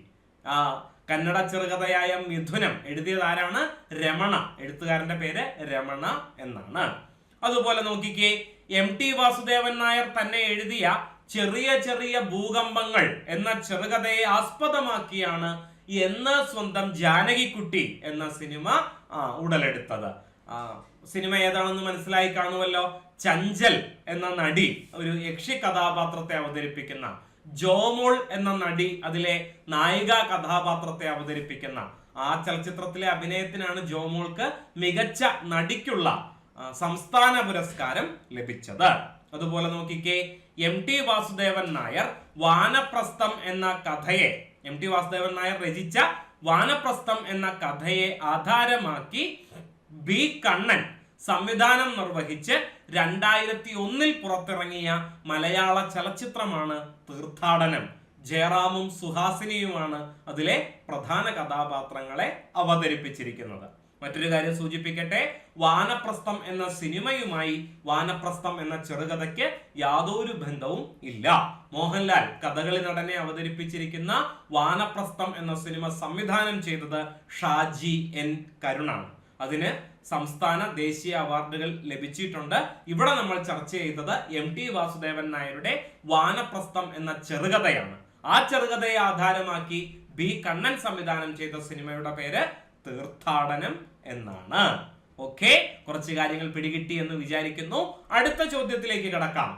കന്നഡ ചെറുകഥയായ മിഥുനം എഴുതിയത് ആരാണ്? രമണ. എഴുത്തുകാരന്റെ പേര് രമണ എന്നാണ്. അതുപോലെ നോക്കിക്കേ, MT വാസുദേവൻ നായർ തന്നെ എഴുതിയ ചെറിയ ചെറിയ ഭൂകമ്പങ്ങൾ എന്ന ചെറുകഥയെ ആസ്പദമാക്കിയാണ് എന്ന് സ്വന്തം ജാനകിക്കുട്ടി എന്ന സിനിമ ഉടലെടുത്തത്. സിനിമ ഏതാണെന്ന് മനസ്സിലായി കാണുമല്ലോ. ചഞ്ചൽ എന്ന നടി ഒരു യക്ഷി കഥാപാത്രത്തെ അവതരിപ്പിക്കുന്ന, ജോമോൾ എന്ന നടി അതിലെ നായിക കഥാപാത്രത്തെ അവതരിപ്പിക്കുന്ന ആ ചലച്ചിത്രത്തിലെ അഭിനയത്തിനാണ് ജോമോൾക്ക് മികച്ച നടിക്കുള്ള സംസ്ഥാന പുരസ്കാരം ലഭിച്ചത്. അതുപോലെ നോക്കിക്കേ, MT വാസുദേവൻ നായർ വാനപ്രസ്ഥം എന്ന കഥയെ, MT വാസുദേവൻ നായർ രചിച്ച വാനപ്രസ്ഥം എന്ന കഥയെ ആധാരമാക്കി B കണ്ണൻ സംവിധാനം നിർവഹിച്ച് 2001 പുറത്തിറങ്ങിയ മലയാള ചലച്ചിത്രമാണ് തീർത്ഥാടനം. ജയറാമും സുഹാസിനിയുമാണ് അതിലെ പ്രധാന കഥാപാത്രങ്ങളെ അവതരിപ്പിച്ചിരിക്കുന്നത്. മറ്റൊരു കാര്യം സൂചിപ്പിക്കട്ടെ, വാനപ്രസ്ഥം എന്ന സിനിമയുമായി വാനപ്രസ്ഥം എന്ന ചെറുകഥയ്ക്ക് യാതൊരു ബന്ധവും ഇല്ല. മോഹൻലാൽ കഥകളി നടനെ അവതരിപ്പിച്ചിരിക്കുന്ന വാനപ്രസ്ഥം എന്ന സിനിമ സംവിധാനം ചെയ്തത് ഷാജി എൻ കരുണാണ്. അതിന് സംസ്ഥാന ദേശീയ അവാർഡുകൾ ലഭിച്ചിട്ടുണ്ട്. ഇവിടെ നമ്മൾ ചർച്ച ചെയ്തത് MT വാസുദേവൻ നായരുടെ വാനപ്രസ്ഥം എന്ന ചെറുകഥയാണ്. ആ ചെറുകഥയെ ആധാരമാക്കി B കണ്ണൻ സംവിധാനം ചെയ്ത സിനിമയുടെ പേര് തീർത്ഥാടനം എന്നാണ്. ഓക്കെ, കുറച്ച് കാര്യങ്ങൾ പിടികിട്ടി എന്ന് വിചാരിക്കുന്നു. അടുത്ത ചോദ്യത്തിലേക്ക് കടക്കാം.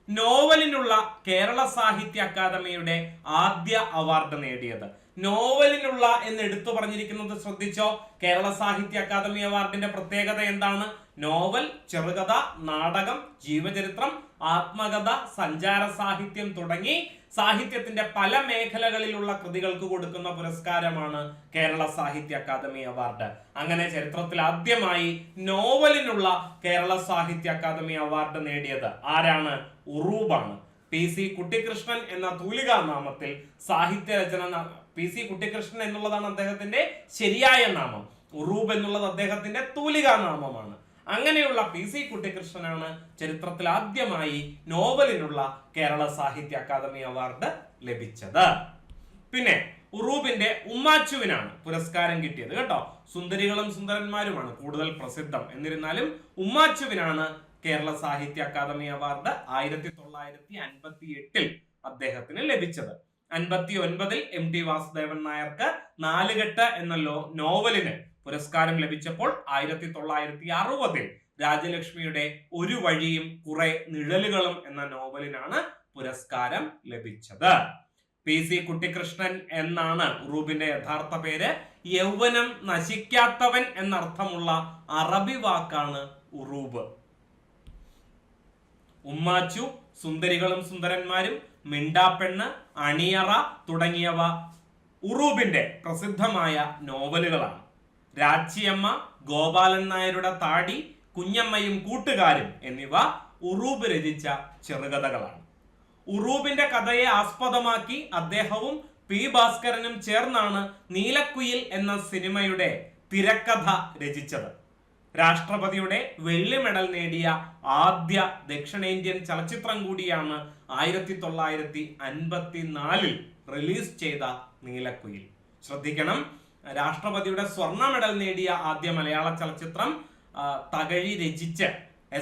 നോവലിനുള്ള കേരള സാഹിത്യ അക്കാദമിയുടെ ആദ്യ അവാർഡ് നേടിയത്, നോവലിനുള്ള എന്ന് എടുത്തു പറഞ്ഞിരിക്കുന്നത് ശ്രദ്ധിച്ചോ. കേരള സാഹിത്യ അക്കാദമി അവാർഡിന്റെ പ്രത്യേകത എന്താണ്? നോവൽ, ചെറുകഥ, നാടകം, ജീവചരിത്രം, ആത്മകഥ, സഞ്ചാര സാഹിത്യം തുടങ്ങി സാഹിത്യത്തിന്റെ പല മേഖലകളിലുള്ള കൃതികൾക്ക് കൊടുക്കുന്ന പുരസ്കാരമാണ് കേരള സാഹിത്യ അക്കാദമി അവാർഡ്. അങ്ങനെ ചരിത്രത്തിൽ ആദ്യമായി നോവലിനുള്ള കേരള സാഹിത്യ അക്കാദമി അവാർഡ് നേടിയത് ആരാണ്? ഉറൂബാണ്. PC കുട്ടിക്കൃഷ്ണൻ എന്ന തൂലികാ നാമത്തിൽ സാഹിത്യ രചന, PC കുട്ടിക്കൃഷ്ണൻ എന്നുള്ളതാണ് അദ്ദേഹത്തിന്റെ ശരിയായ നാമം, ഉറൂബ് എന്നുള്ളത് അദ്ദേഹത്തിന്റെ തൂലികാ നാമമാണ്. അങ്ങനെയുള്ള PC കുട്ടിക്കൃഷ്ണനാണ് ചരിത്രത്തിൽ ആദ്യമായി നോവലിനുള്ള കേരള സാഹിത്യ അക്കാദമി അവാർഡ് ലഭിച്ചത്. പിന്നെ ഉറൂബിന്റെ ഉമ്മാച്ചുവിനാണ് പുരസ്കാരം കിട്ടിയത് കേട്ടോ. സുന്ദരികളും സുന്ദരന്മാരുമാണ് കൂടുതൽ പ്രസിദ്ധം. എന്നിരുന്നാലും ഉമ്മാച്ചുവിനാണ് കേരള സാഹിത്യ അക്കാദമി അവാർഡ് 1958 അദ്ദേഹത്തിന് ലഭിച്ചത്. 59 MT വാസുദേവൻ നായർക്ക് നാലുകെട്ട് എന്ന നോവലിന് പുരസ്കാരം ലഭിച്ചപ്പോൾ 1960 രാജലക്ഷ്മിയുടെ ഒരു വഴിയും കുറെ നിഴലുകളും എന്ന നോവലിനാണ് പുരസ്കാരം ലഭിച്ചത്. PC കുട്ടിക്കൃഷ്ണൻ എന്നാണ് ഉറൂബിന്റെ യഥാർത്ഥ പേര്. യൗവനം നശിക്കാത്തവൻ എന്നർത്ഥമുള്ള അറബി വാക്കാണ് ഉറൂബ്. ഉമ്മാച്ചു, സുന്ദരികളും സുന്ദരന്മാരും, മിണ്ടാപ്പെണ്ണ്, അണിയറ തുടങ്ങിയവ ഉറൂബിന്റെ പ്രസിദ്ധമായ നോവലുകളാണ്. രാച്ചിയമ്മ, ഗോപാലൻ നായരുടെ താടി, കുഞ്ഞമ്മയും കൂട്ടുകാരും എന്നിവ ഉറൂബ് രചിച്ച ചെറുകഥകളാണ്. ഉറൂബിന്റെ കഥയെ ആസ്പദമാക്കി അദ്ദേഹവും P ഭാസ്കരനും ചേർന്നാണ് നീലക്കുയിൽ എന്ന സിനിമയുടെ തിരക്കഥ രചിച്ചത്. രാഷ്ട്രപതിയുടെ വെള്ളി മെഡൽ നേടിയ ആദ്യ ദക്ഷിണേന്ത്യൻ ചലച്ചിത്രം കൂടിയാണ് 1954 റിലീസ് ചെയ്ത നീലക്കുയിൽ. ശ്രദ്ധിക്കണം, രാഷ്ട്രപതിയുടെ സ്വർണ്ണ മെഡൽ നേടിയ ആദ്യ മലയാള ചലച്ചിത്രം തകഴി രചിച്ച്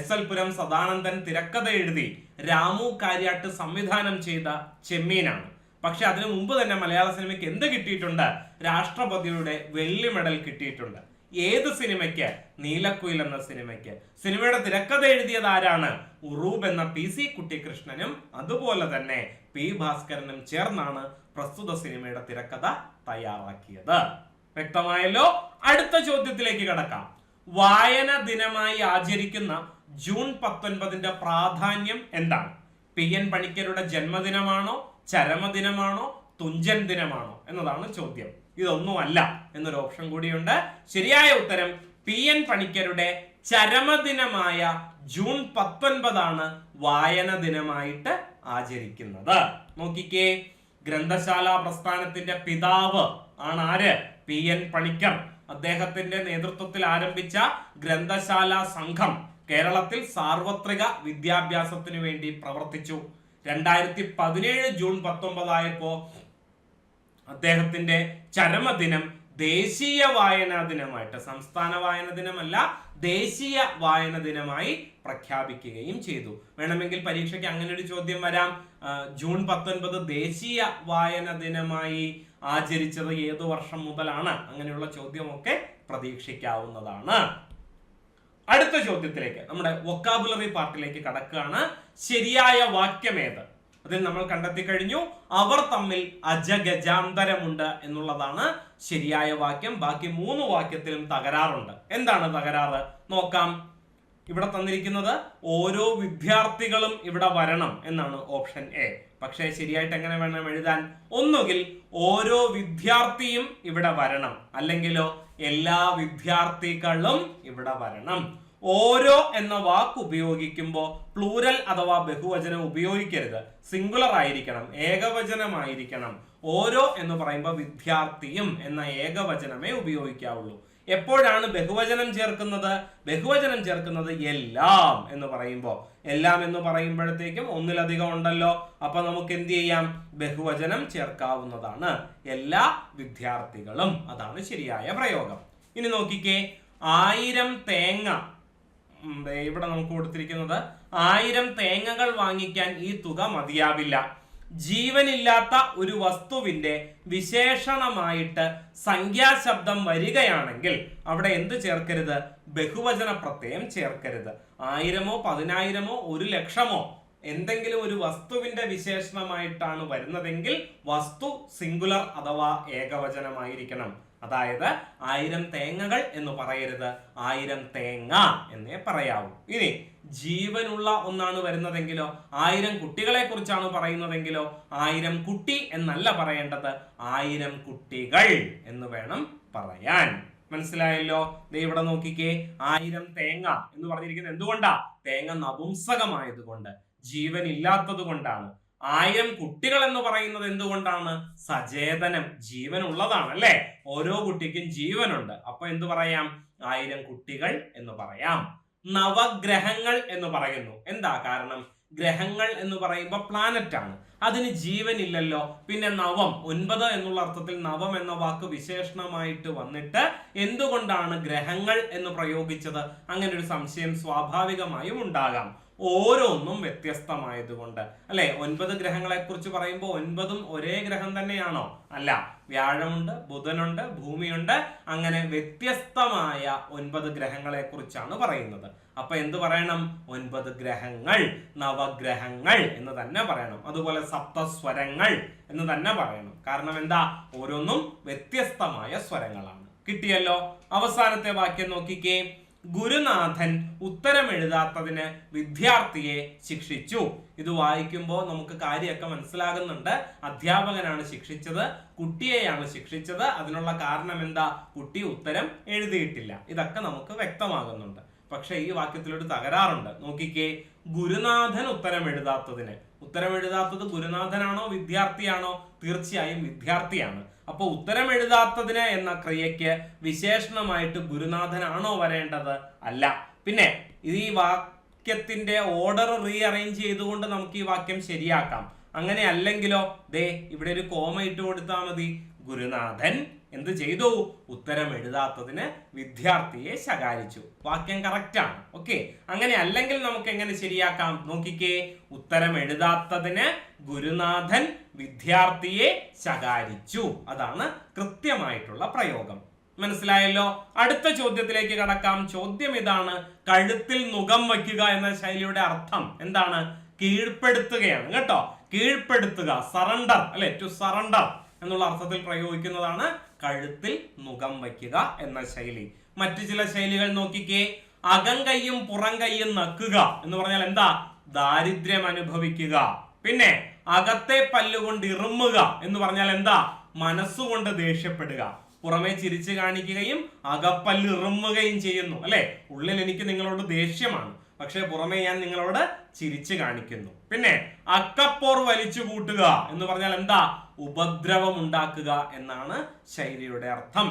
SL പുരം സദാനന്ദൻ തിരക്കഥ എഴുതി രാമു കാര്യാട്ട് സംവിധാനം ചെയ്ത ചെമ്മീനാണ്. പക്ഷെ അതിനു മുമ്പ് തന്നെ മലയാള സിനിമയ്ക്ക് എന്ത് കിട്ടിയിട്ടുണ്ട്? രാഷ്ട്രപതിയുടെ വെള്ളി മെഡൽ കിട്ടിയിട്ടുണ്ട്. ഏത് സിനിമയ്ക്ക്? നീലക്കുയിൽ എന്ന സിനിമയ്ക്ക്. സിനിമയുടെ തിരക്കഥ എഴുതിയത് ആരാണ്? ഉറൂബ് എന്ന PC കുട്ടിക്കൃഷ്ണനും അതുപോലെ തന്നെ P ഭാസ്കരനും ചേർന്നാണ് പ്രസ്തുത സിനിമയുടെ തിരക്കഥ തയ്യാറാക്കിയത്. വ്യക്തമായല്ലോ? അടുത്ത ചോദ്യത്തിലേക്ക് കടക്കാം. വായന ദിനമായി ആചരിക്കുന്ന ജൂൺ 19 പ്രാധാന്യം എന്താണ്? PN പണിക്കരുടെ ജന്മദിനമാണോ, ചരമദിനമാണോ, തുഞ്ചൻ ദിനമാണോ എന്നതാണ് ചോദ്യം. ഇതൊന്നുമല്ല എന്നൊരു ഓപ്ഷൻ കൂടിയുണ്ട്. ശരിയായ ഉത്തരം PN പണിക്കരുടെ ചരമദിനമായ ജൂൺ 19 വായന ദിനമായിട്ട് ആചരിക്കുന്നത്. നോക്കിക്കേ, ഗ്രന്ഥശാല പ്രസ്ഥാനത്തിന്റെ പിതാവ് ആണ് ആര്? PN പണിക്കർ. അദ്ദേഹത്തിന്റെ നേതൃത്വത്തിൽ ആരംഭിച്ച ഗ്രന്ഥശാല സംഘം കേരളത്തിൽ സാർവത്രിക വിദ്യാഭ്യാസത്തിനു വേണ്ടി പ്രവർത്തിച്ചു. 2017 ജൂൺ 19 ആയപ്പോ അദ്ദേഹത്തിന്റെ ചരമദിനം ദേശീയ വായനാ ദിനമായിട്ട്, സംസ്ഥാന വായന ദിനമല്ല, ദേശീയ വായന ദിനമായി പ്രഖ്യാപിക്കുകയും ചെയ്തു. വേണമെങ്കിൽ പരീക്ഷയ്ക്ക് അങ്ങനെ ഒരു ചോദ്യം വരാം, ജൂൺ 19 ദേശീയ വായന ദിനമായി ആചരിച്ചത് ഏതു വർഷം മുതലാണ്? അങ്ങനെയുള്ള ചോദ്യമൊക്കെ പ്രതീക്ഷിക്കാവുന്നതാണ്. അടുത്ത ചോദ്യത്തിലേക്ക്, നമ്മുടെ വൊക്കാബുലറി പാർട്ടിലേക്ക് കടക്കുകയാണ്. ശരിയായ വാക്യം ഏത്? അതിൽ നമ്മൾ കണ്ടെത്തി കഴിഞ്ഞു, അവർ തമ്മിൽ അജഗജാന്തരമുണ്ട് എന്നുള്ളതാണ് ശരിയായ വാക്യം. ബാക്കി 3 വാക്യത്തിലും തകരാറുണ്ട്. എന്താണ് തകരാറ്? നോക്കാം. ഇവിടെ തന്നിരിക്കുന്നത് ഓരോ വിദ്യാർത്ഥികളും ഇവിടെ വരണം എന്നാണ് ഓപ്ഷൻ എ. പക്ഷേ ശരിയായിട്ട് എങ്ങനെ വേണം എഴുതാൻ? ഒന്നുകിൽ ഓരോ വിദ്യാർത്ഥിയും ഇവിടെ വരണം, അല്ലെങ്കിലോ എല്ലാ വിദ്യാർത്ഥികളും ഇവിടെ വരണം. ഓരോ എന്ന വാക്ക് ഉപയോഗിക്കുമ്പോൾ പ്ലൂരൽ അഥവാ ബഹുവചനം ഉപയോഗിക്കരുത്. സിംഗുലർ ആയിരിക്കണം, ഏകവചനമായിരിക്കണം. ഓരോ എന്ന് പറയുമ്പോൾ വിദ്യാർത്ഥിയും എന്ന ഏകവചനമേ ഉപയോഗിക്കാവുള്ളൂ. എപ്പോഴാണ് ബഹുവചനം ചേർക്കുന്നത്? ബഹുവചനം ചേർക്കുന്നത് എല്ലാം എന്ന് പറയുമ്പോൾ. എല്ലാം എന്ന് പറയുമ്പോഴത്തേക്കും ഒന്നിലധികം ഉണ്ടല്ലോ, അപ്പൊ നമുക്ക് എന്ത് ചെയ്യാം? ബഹുവചനം ചേർക്കാവുന്നതാണ്. എല്ലാ വിദ്യാർത്ഥികളും, അതാണ് ശരിയായ പ്രയോഗം. ഇനി നോക്കിക്കേ, 1000 തേങ്ങ, ഇവിടെ നമുക്ക് കൊടുത്തിരിക്കുന്നത് 1000 തേങ്ങകൾ വാങ്ങിക്കാൻ ഈ തുക മതിയാവില്ല. ജീവനില്ലാത്ത ഒരു വസ്തുവിന്റെ വിശേഷണമായിട്ട് സംഖ്യാശബ്ദം വരികയാണെങ്കിൽ അവിടെ എന്ത് ചേർക്കരുത്? ബഹുവചന പ്രത്യയം ചേർക്കരുത്. 1000-ഓ 10,000-ഓ 1,00,000-ഓ എന്തെങ്കിലും ഒരു വസ്തുവിന്റെ വിശേഷണമായിട്ടാണ് വരുന്നതെങ്കിൽ വസ്തു സിംഗുലർ അഥവാ ഏകവചനമായിരിക്കണം. അതായത് 1000 തേങ്ങകൾ എന്ന് പറയരുത്, 1000 തേങ്ങ എന്നേ പറയാവൂ. ഇനി ജീവനുള്ള ഒന്നാണ് വരുന്നതെങ്കിലോ, 1000 കുട്ടികളെ കുറിച്ചാണ് പറയുന്നതെങ്കിലോ 1000 കുട്ടി എന്നല്ല പറയേണ്ടത്, 1000 കുട്ടികൾ എന്ന് വേണം പറയാൻ. മനസ്സിലായല്ലോ? ഇവിടെ നോക്കിക്കേ, 1000 തേങ്ങ എന്ന് പറഞ്ഞിരിക്കുന്നത് എന്തുകൊണ്ടാ? തേങ്ങ നപുംസകമായതുകൊണ്ട്, ജീവൻ ഇല്ലാത്തത് കൊണ്ടാണ്. 1000 കുട്ടികൾ എന്ന് പറയുന്നത് എന്തുകൊണ്ടാണ്? സചേതനം, ജീവൻ ഉള്ളതാണ് അല്ലെ. ഓരോ കുട്ടിക്കും ജീവനുണ്ട്. അപ്പൊ എന്തു പറയാം? 1000 കുട്ടികൾ എന്ന് പറയാം. നവഗ്രഹങ്ങൾ എന്ന് പറയുന്നു. എന്താ കാരണം? ഗ്രഹങ്ങൾ എന്ന് പറയുമ്പോൾ പ്ലാനറ്റ് ആണ്, അതിന് ജീവൻ ഇല്ലല്ലോ. പിന്നെ നവം, 9 എന്നുള്ള അർത്ഥത്തിൽ നവം എന്ന വാക്ക് വിശേഷണമായിട്ട് വന്നിട്ട് എന്തുകൊണ്ടാണ് ഗ്രഹങ്ങൾ എന്ന് പ്രയോഗിച്ചത്? അങ്ങനെ ഒരു സംശയം സ്വാഭാവികമായും ഉണ്ടാകാം. ഓരോന്നും വ്യത്യസ്തമായതുകൊണ്ട് അല്ലെ. 9 ഗ്രഹങ്ങളെ കുറിച്ച് പറയുമ്പോൾ 9ഉം ഒരേ ഗ്രഹം തന്നെയാണോ? അല്ല. വ്യാഴമുണ്ട്, ബുധനുണ്ട്, ഭൂമിയുണ്ട്, അങ്ങനെ വ്യത്യസ്തമായ 9 ഗ്രഹങ്ങളെ കുറിച്ചാണ് പറയുന്നത്. അപ്പൊ എന്ത് പറയണം? 9 ഗ്രഹങ്ങൾ, നവഗ്രഹങ്ങൾ എന്ന് തന്നെ പറയണം. അതുപോലെ സപ്തസ്വരങ്ങൾ എന്ന് തന്നെ പറയണം. കാരണം എന്താ? ഓരോന്നും വ്യത്യസ്തമായ സ്വരങ്ങളാണ്. കിട്ടിയല്ലോ? അവസാനത്തെ വാക്യം നോക്കിക്കേ. ഗുരുനാഥൻ ഉത്തരം എഴുതാത്തതിന് വിദ്യാർത്ഥിയെ ശിക്ഷിച്ചു. ഇത് വായിക്കുമ്പോൾ നമുക്ക് കാര്യമൊക്കെ മനസ്സിലാകുന്നുണ്ട്. അധ്യാപകനാണ് ശിക്ഷിച്ചത്, കുട്ടിയെയാണ് ശിക്ഷിച്ചത്. അതിനുള്ള കാരണം എന്താ? കുട്ടി ഉത്തരം എഴുതിയിട്ടില്ല. ഇതൊക്കെ നമുക്ക് വ്യക്തമാകുന്നുണ്ട്. പക്ഷെ ഈ വാക്യത്തിലൊരു തകരാറുണ്ട്. നോക്കിക്കേ, ഗുരുനാഥൻ ഉത്തരം എഴുതാത്തതിന്. ഉത്തരം എഴുതാത്തത് ഗുരുനാഥനാണോ വിദ്യാർത്ഥിയാണോ? തീർച്ചയായും വിദ്യാർത്ഥിയാണ്. അപ്പൊ ഉത്തരം എഴുതാത്തതിന് എന്ന ക്രിയയ്ക്ക് വിശേഷണമായിട്ട് ഗുരുനാഥനാണോ വരേണ്ടത്? അല്ല. പിന്നെ ഈ വാക്യത്തിന്റെ ഓർഡർ റീഅറേഞ്ച് ചെയ്തുകൊണ്ട് നമുക്ക് ഈ വാക്യം ശരിയാക്കാം. അങ്ങനെ അല്ലെങ്കിലോ, ദേ ഇവിടെ ഒരു കോമ ഇട്ട് കൊടുത്താൽ മതി. ഗുരുനാഥൻ എന്ത് ചെയ്തു? ഉത്തരം എഴുതാത്തതിന് വിദ്യാർത്ഥിയെ ശകാരിച്ചു. വാക്യം കറക്റ്റ് ആണ്. ഓക്കെ. അങ്ങനെ അല്ലെങ്കിൽ നമുക്ക് എങ്ങനെ ശരിയാക്കാം? നോക്കിക്കേ, ഉത്തരം എഴുതാത്തതിന് ഗുരുനാഥൻ വിദ്യാർത്ഥിയെ ശകാരിച്ചു. അതാണ് കൃത്യമായിട്ടുള്ള പ്രയോഗം. മനസ്സിലായല്ലോ? അടുത്ത ചോദ്യത്തിലേക്ക് കടക്കാം. ചോദ്യം ഇതാണ്: കഴുത്തിൽ നുകം വയ്ക്കുക എന്ന ശൈലിയുടെ അർത്ഥം എന്താണ്? കീഴ്പ്പെടുത്തുകയാണ് കേട്ടോ. കീഴ്പ്പെടുത്തുക, സറണ്ടർ അല്ലെ, ടു സറണ്ടർ എന്നുള്ള അർത്ഥത്തിൽ പ്രയോഗിക്കുന്നതാണ് കഴുത്തിൽ നുകം വയ്ക്കുക എന്ന ശൈലി. മറ്റു ചില ശൈലികൾ നോക്കിക്കേ. അകം കൈയും പുറം കൈയും നക്കുക എന്ന് പറഞ്ഞാൽ എന്താ? ദാരിദ്ര്യം അനുഭവിക്കുക. പിന്നെ അകത്തെ പല്ലുകൊണ്ട് ഇറുമുക എന്ന് പറഞ്ഞാൽ എന്താ? മനസ്സുകൊണ്ട് ദേഷ്യപ്പെടുക. പുറമെ ചിരിച്ചു കാണിക്കുകയും അകപ്പല്ല് ഇറുമുകയും ചെയ്യുന്നു അല്ലെ. ഉള്ളിൽ എനിക്ക് നിങ്ങളോട് ദേഷ്യമാണ്, പക്ഷെ പുറമെ ഞാൻ നിങ്ങളോട് ചിരിച്ചു കാണിക്കുന്നു. പിന്നെ അക്കപ്പോർ വലിച്ചു കൂട്ടുക എന്ന് പറഞ്ഞാൽ എന്താ? ഉപദ്രവം ഉണ്ടാക്കുക എന്നാണ് ശൈലിയുടെ അർത്ഥം.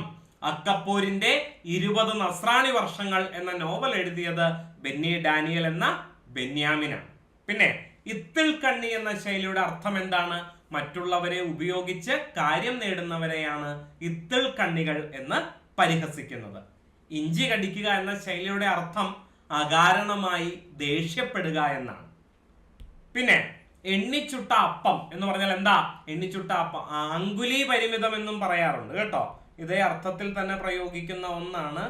അക്കപ്പോരിന്റെ 20 നസ്രാണി വർഷങ്ങൾ എന്ന നോവൽ എഴുതിയത് ബെന്നി ഡാനിയൽ എന്ന ബെന്യാമിനാണ്. പിന്നെ ഇത്തിൽ കണ്ണി എന്ന ശൈലിയുടെ അർത്ഥം എന്താണ്? മറ്റുള്ളവരെ ഉപയോഗിച്ച് കാര്യം നേടുന്നവരെയാണ് ഇത്തിൽ കണ്ണികൾ എന്ന് പരിഹസിക്കുന്നത്. ഇഞ്ചി കടിക്കുക എന്ന ശൈലിയുടെ അർത്ഥം അകാരണമായി ദേഷ്യപ്പെടുക എന്നാണ്. പിന്നെ എണ്ണിച്ചുട്ട അപ്പം എന്ന് പറഞ്ഞാൽ എന്താ? എണ്ണിച്ചുട്ട അപ്പം, അങ്കുലി പരിമിതം എന്നും പറയാറുണ്ട് കേട്ടോ. ഇതേ അർത്ഥത്തിൽ തന്നെ പ്രയോഗിക്കുന്ന ഒന്നാണ്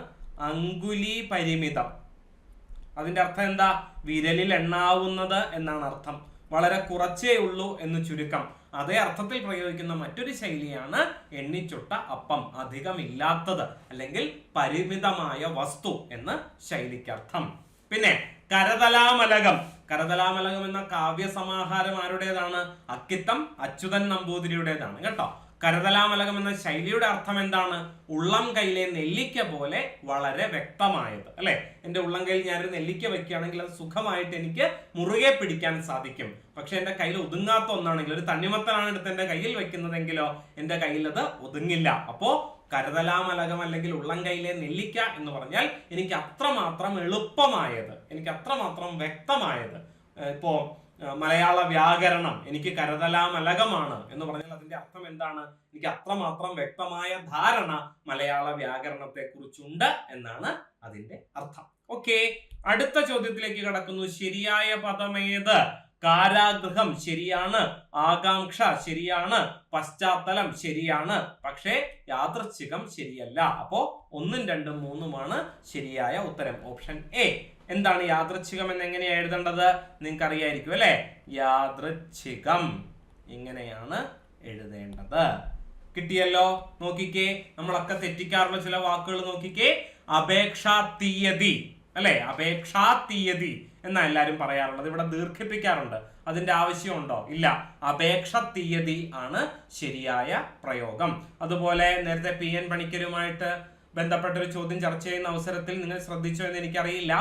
അങ്കുലി പരിമിതം. അതിന്റെ അർത്ഥം എന്താ? വിരലിൽ എണ്ണാവുന്നത് എന്നാണ് അർത്ഥം. വളരെ കുറച്ചേ ഉള്ളൂ എന്ന് ചുരുക്കം. അതേ അർത്ഥത്തിൽ പ്രയോഗിക്കുന്ന മറ്റൊരു ശൈലിയാണ് എണ്ണിച്ചുട്ട അപ്പം, അധികമില്ലാത്തത് അല്ലെങ്കിൽ പരിമിതമായ വസ്തു എന്ന് ശൈലിക്കർത്ഥം. പിന്നെ കരതലാമലകം. കരതലാമലകം എന്ന കാവ്യ സമാഹാരം ആരുടേതാണ്? അക്കിത്തം അച്യുതൻ നമ്പൂതിരിയുടേതാണ് കേട്ടോ. കരതലാമലകം എന്ന ശൈലിയുടെ അർത്ഥം എന്താണ്? ഉള്ളം കയ്യിലെ നെല്ലിക്ക പോലെ വളരെ വ്യക്തമായത് അല്ലെ. എന്റെ ഉള്ളം കയ്യിൽ ഞാനൊരു നെല്ലിക്ക വെക്കുകയാണെങ്കിൽ അത് സുഖമായിട്ട് എനിക്ക് മുറുകെ പിടിക്കാൻ സാധിക്കും. പക്ഷെ എന്റെ കയ്യിൽ ഒതുങ്ങാത്ത ഒന്നാണെങ്കിൽ, ഒരു തണ്ണിമത്തനാണ് എടുത്ത് എന്റെ കയ്യിൽ വെക്കുന്നതെങ്കിലോ എന്റെ കയ്യിൽ അത് ഒതുങ്ങില്ല. അപ്പോ കരുതലാമലകം അല്ലെങ്കിൽ ഉള്ളംകൈയിലെ നെല്ലിക്ക എന്ന് പറഞ്ഞാൽ എനിക്ക് അത്രമാത്രം എളുപ്പമായത്, എനിക്ക് അത്രമാത്രം വ്യക്തമായത്. ഇപ്പോ മലയാള വ്യാകരണം എനിക്ക് കരുതലാമലകമാണ് എന്ന് പറഞ്ഞാൽ അതിന്റെ അർത്ഥം എന്താണ്? എനിക്ക് അത്രമാത്രം വ്യക്തമായ ധാരണ മലയാള വ്യാകരണത്തെ കുറിച്ചുണ്ട് എന്നാണ് അതിന്റെ അർത്ഥം. ഓക്കെ, അടുത്ത ചോദ്യത്തിലേക്ക് കടക്കുന്നു. ശരിയായ പദമേത്? കാരാഗൃഹം ശരിയാണ്, ആകാംക്ഷ ശരിയാണ്, പശ്ചാത്തലം ശരിയാണ്, പക്ഷേ യാദൃച്ഛികം ശരിയല്ല. അപ്പോ 1, 2, 3 ശരിയായ ഉത്തരം. Option A. എന്താണ് യാദൃച്ഛികം എന്ന് എങ്ങനെയാ എഴുതേണ്ടത്? നിങ്ങൾക്ക് അറിയായിരിക്കും അല്ലെ? യാദൃച്ഛികം ഇങ്ങനെയാണ് എഴുതേണ്ടത്. കിട്ടിയല്ലോ? നോക്കിക്കേ, നമ്മളൊക്കെ തെറ്റിക്കാറുള്ള ചില വാക്കുകൾ നോക്കിക്കേ. അപേക്ഷാ തീയതി അല്ലെ? അപേക്ഷാ തീയതി എന്നാ എല്ലാരും പറയാറുള്ളത്. ഇവിടെ ദീർഘിപ്പിക്കാറുണ്ട്. അതിന്റെ ആവശ്യമുണ്ടോ? ഇല്ല. അപേക്ഷ തീയതി ആണ് ശരിയായ പ്രയോഗം. അതുപോലെ നേരത്തെ PN പണിക്കരുമായിട്ട് ബന്ധപ്പെട്ട ഒരു ചോദ്യം ചർച്ച ചെയ്യുന്ന അവസരത്തിൽ നിങ്ങൾ ശ്രദ്ധിച്ചോ എന്ന് എനിക്കറിയില്ല,